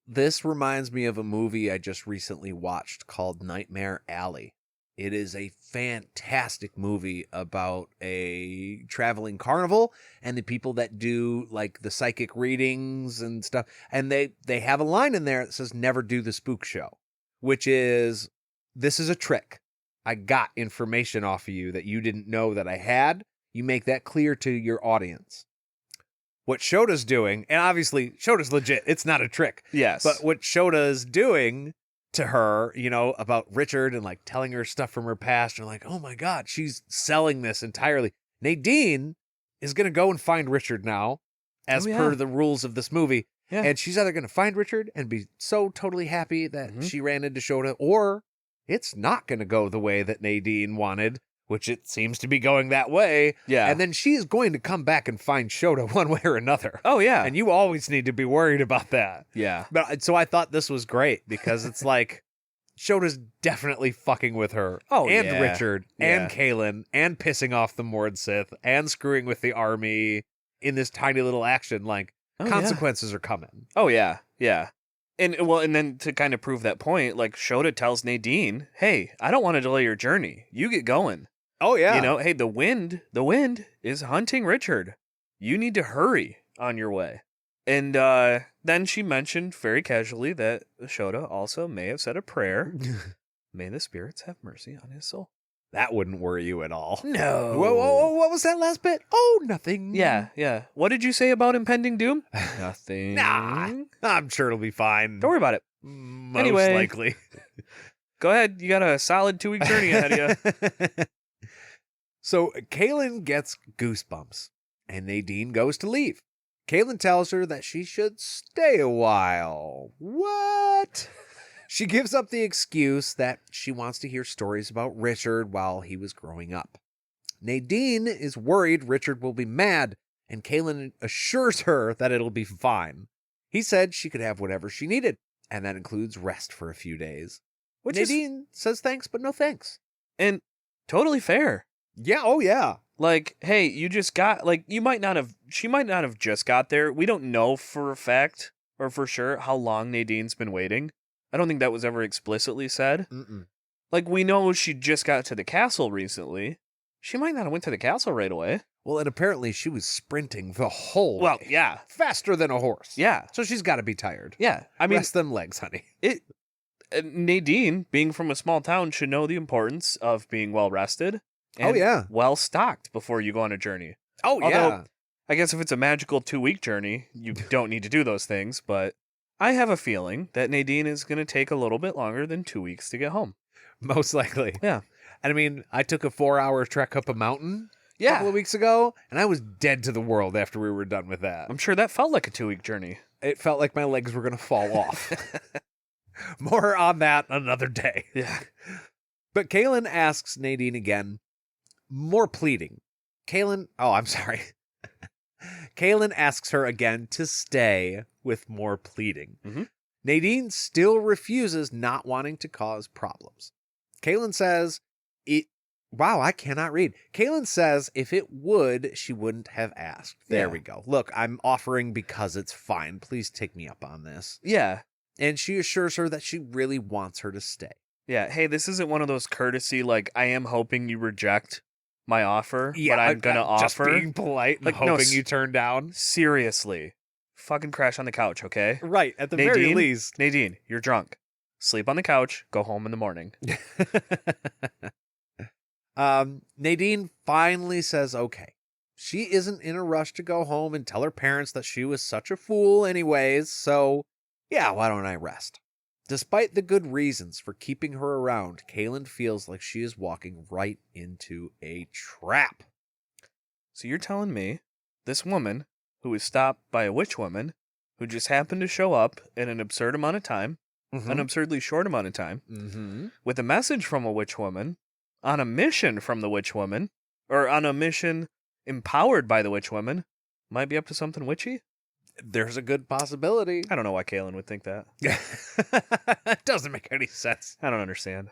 This reminds me of a movie I just recently watched called Nightmare Alley. It is a fantastic movie about a traveling carnival and the people that do like the psychic readings and stuff. And they have a line in there that says, never do the spook show, which is, this is a trick. I got information off of you that you didn't know that I had. You make that clear to your audience. What Ch.7's doing, and obviously Ch.7's legit, it's not a trick. Yes. But what Ch.7's doing to her, you know, about Richard and like telling her stuff from her past, and like, oh my God, she's selling this entirely. Nadine is going to go and find Richard now, as per the rules of this movie. Yeah. And she's either going to find Richard and be so totally happy that she ran into Ch.7, or it's not going to go the way that Nadine wanted, which it seems to be going that way. Yeah. And then she's going to come back and find Ch.7 one way or another. Oh, yeah. And you always need to be worried about that. Yeah. But so I thought this was great because it's like Ch.7's definitely fucking with her. Oh, and yeah. Richard Yeah. and Kahlan and pissing off the Mord Sith and screwing with the army in this tiny little action. Like, consequences are coming. Oh, yeah. Yeah. And then to kind of prove that point, like Ch.7 tells Nadine, hey, I don't want to delay your journey. You get going. Oh, yeah. You know, hey, the wind is hunting Richard. You need to hurry on your way. And then she mentioned very casually that Ch.7 also may have said a prayer. May the spirits have mercy on his soul. That wouldn't worry you at all. No. Whoa, what was that last bit? Oh, nothing. Yeah. What did you say about impending doom? Nothing. Nah, I'm sure it'll be fine. Don't worry about it. Most Anyway. likely. Go ahead. You got a solid 2-week journey ahead of you. So Kahlan gets goosebumps, and Nadine goes to leave. Kahlan tells her that she should stay a while. What? She gives up the excuse that she wants to hear stories about Richard while he was growing up. Nadine is worried Richard will be mad, and Kahlan assures her that it'll be fine. He said she could have whatever she needed, and that includes rest for a few days. Nadine says thanks, but no thanks. And totally fair. Yeah, oh yeah. Like, hey, you just got, like, she might not have just got there. We don't know for a fact or for sure how long Nadine's been waiting. I don't think that was ever explicitly said. Mm-mm. Like, we know she just got to the castle recently. She might not have went to the castle right away. Well, and apparently she was sprinting the whole Well, way. yeah. Faster than a horse. Yeah. So she's got to be tired. Yeah. I mean, rest them legs, honey. Nadine, being from a small town, should know the importance of being well rested. And yeah. well stocked before you go on a journey. Oh, yeah. Although, I guess if it's a magical 2-week journey, you don't need to do those things. But I have a feeling that Nadine is going to take a little bit longer than 2 weeks to get home. Most likely. Yeah. And I mean, I took a 4-hour trek up a mountain a couple of weeks ago, and I was dead to the world after we were done with that. I'm sure that felt like a 2-week journey. It felt like my legs were going to fall off. More on that another day. Yeah. But Kahlan asks Nadine again, more pleading. Kahlan asks her again to stay with more pleading. Mm-hmm. Nadine still refuses, not wanting to cause problems. Kahlan says, I cannot read. Kahlan says if it would, she wouldn't have asked. There we go. Look, I'm offering because it's fine. Please take me up on this. Yeah. And she assures her that she really wants her to stay. Yeah. Hey, this isn't one of those courtesy, like, I am hoping you reject my offer, but I'm going to offer. Just being polite and like, hoping you turn down. Seriously. Fucking crash on the couch, okay? Right, at the very least. Nadine, you're drunk. Sleep on the couch, go home in the morning. Nadine finally says okay. She isn't in a rush to go home and tell her parents that she was such a fool anyways, so yeah, why don't I rest? Despite the good reasons for keeping her around, Kahlan feels like she is walking right into a trap. So you're telling me this woman who was stopped by a witch woman who just happened to show up in an absurd amount of time, an absurdly short amount of time, with a message from a witch woman, on a mission from the witch woman, or on a mission empowered by the witch woman, might be up to something witchy? There's a good possibility. I don't know why Kahlan would think that. It doesn't make any sense. I don't understand.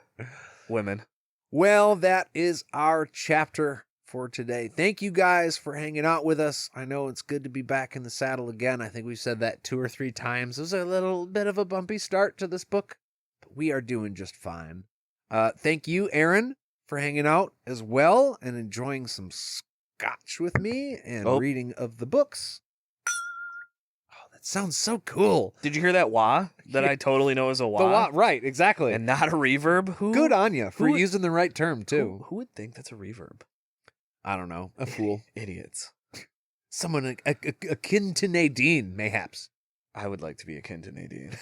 Women. Well, that is our chapter for today. Thank you guys for hanging out with us. I know it's good to be back in the saddle again. I think we've said that 2 or 3 times. It was a little bit of a bumpy start to this book, but we are doing just fine. Thank you, Aaron, for hanging out as well and enjoying some scotch with me and reading of the books. Sounds so cool. Did you hear that wah? That I totally know is a wah. The wah, right, exactly. And not a reverb? Good on you for using the right term, too. Who would think that's a reverb? I don't know. A fool. Idiots. Someone akin to Nadine, mayhaps. I would like to be akin to Nadine.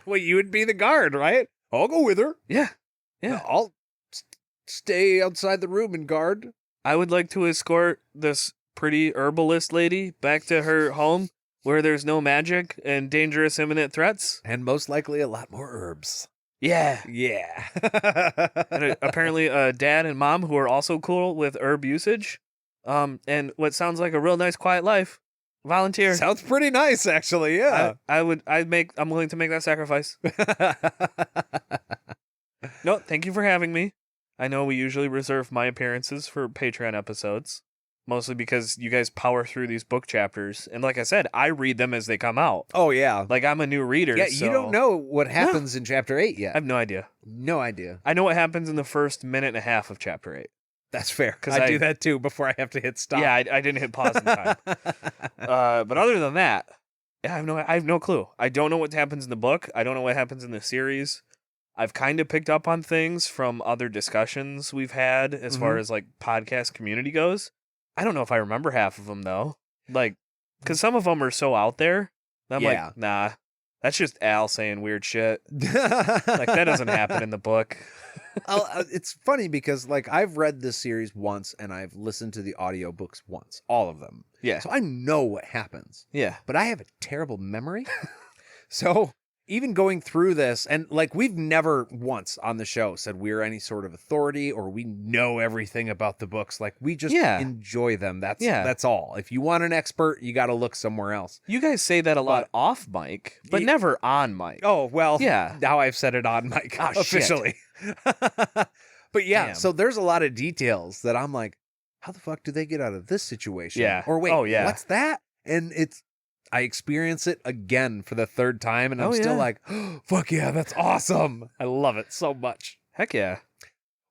Well, you would be the guard, right? I'll go with her. Yeah. I'll stay outside the room and guard. I would like to escort this pretty herbalist lady back to her home, where there's no magic and dangerous imminent threats. And most likely a lot more herbs. Yeah. And apparently dad and mom who are also cool with herb usage. And what sounds like a real nice quiet life. Volunteer. Sounds pretty nice, actually, yeah. I'm willing to make that sacrifice. No, thank you for having me. I know we usually reserve my appearances for Patreon episodes. Mostly because you guys power through these book chapters. And like I said, I read them as they come out. Oh, yeah. Like, I'm a new reader. Yeah, you don't know what happens in Chapter 8 yet. I have no idea. No idea. I know what happens in the first minute and a half of Chapter 8. That's fair. Because I do that, too, before I have to hit stop. Yeah, I didn't hit pause in time. But other than that, I have no clue. I don't know what happens in the book. I don't know what happens in the series. I've kind of picked up on things from other discussions we've had as far Mhm. as like podcast community goes. I don't know if I remember half of them though. Like, because some of them are so out there. that I'm Yeah. like, nah, that's just Al saying weird shit. Like, that doesn't happen in the book. It's funny because like I've read this series once and I've listened to the audiobooks once, all of them. Yeah. So I know what happens, Yeah. but I have a terrible memory. So even going through this, and like we've never once on the show said we're any sort of authority or we know everything about the books. Like we just Yeah. enjoy them. That's Yeah. that's all. If you want an expert, you got to look somewhere else. You guys say that a lot But- off mic, but Ye- never on mic. Oh, well, Yeah. now I've said it on mic Oh, shit. officially. But yeah, Damn. so there's a lot of details that I'm like, how the fuck do they get out of this situation? Yeah. Or wait, Oh, yeah. what's that? And I experience it again for the third time and I'm Oh, still yeah. like, oh, fuck yeah, that's awesome. I love it so much. Heck yeah.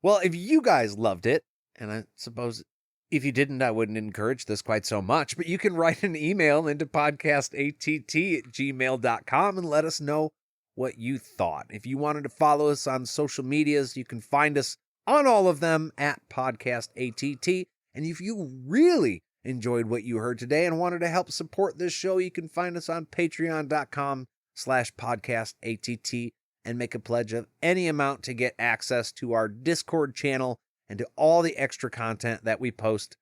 Well, if you guys loved it, and I suppose if you didn't, I wouldn't encourage this quite so much, but you can write an email into podcastatt@gmail.com and let us know what you thought. If you wanted to follow us on social medias, you can find us on all of them at podcastatt. And if you really enjoyed what you heard today and wanted to help support this show, you can find us on patreon.com/podcastatt and make a pledge of any amount to get access to our Discord channel and to all the extra content that we post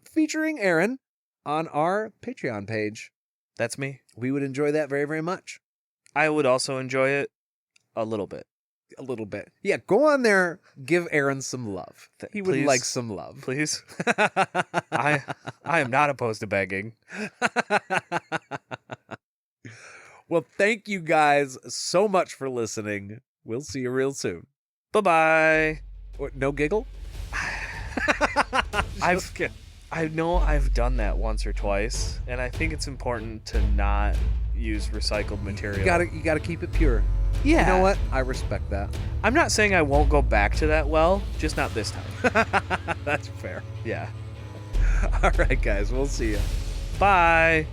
featuring Aaron on our Patreon page. That's me. We would enjoy that very, very much. I would also enjoy it a little bit. A little bit. Yeah, go on there, give Aaron some love. He would Please. like some love. Please. I am not opposed to begging. Well, thank you guys so much for listening. We'll see you real soon. Bye-bye. What, no giggle? I know I've done that once or twice, and I think it's important to not use recycled material. You gotta keep it pure. Yeah. You know what? I respect that. I'm not saying I won't go back to that well, just not this time. That's fair. Yeah. All right, guys. We'll see you. Bye.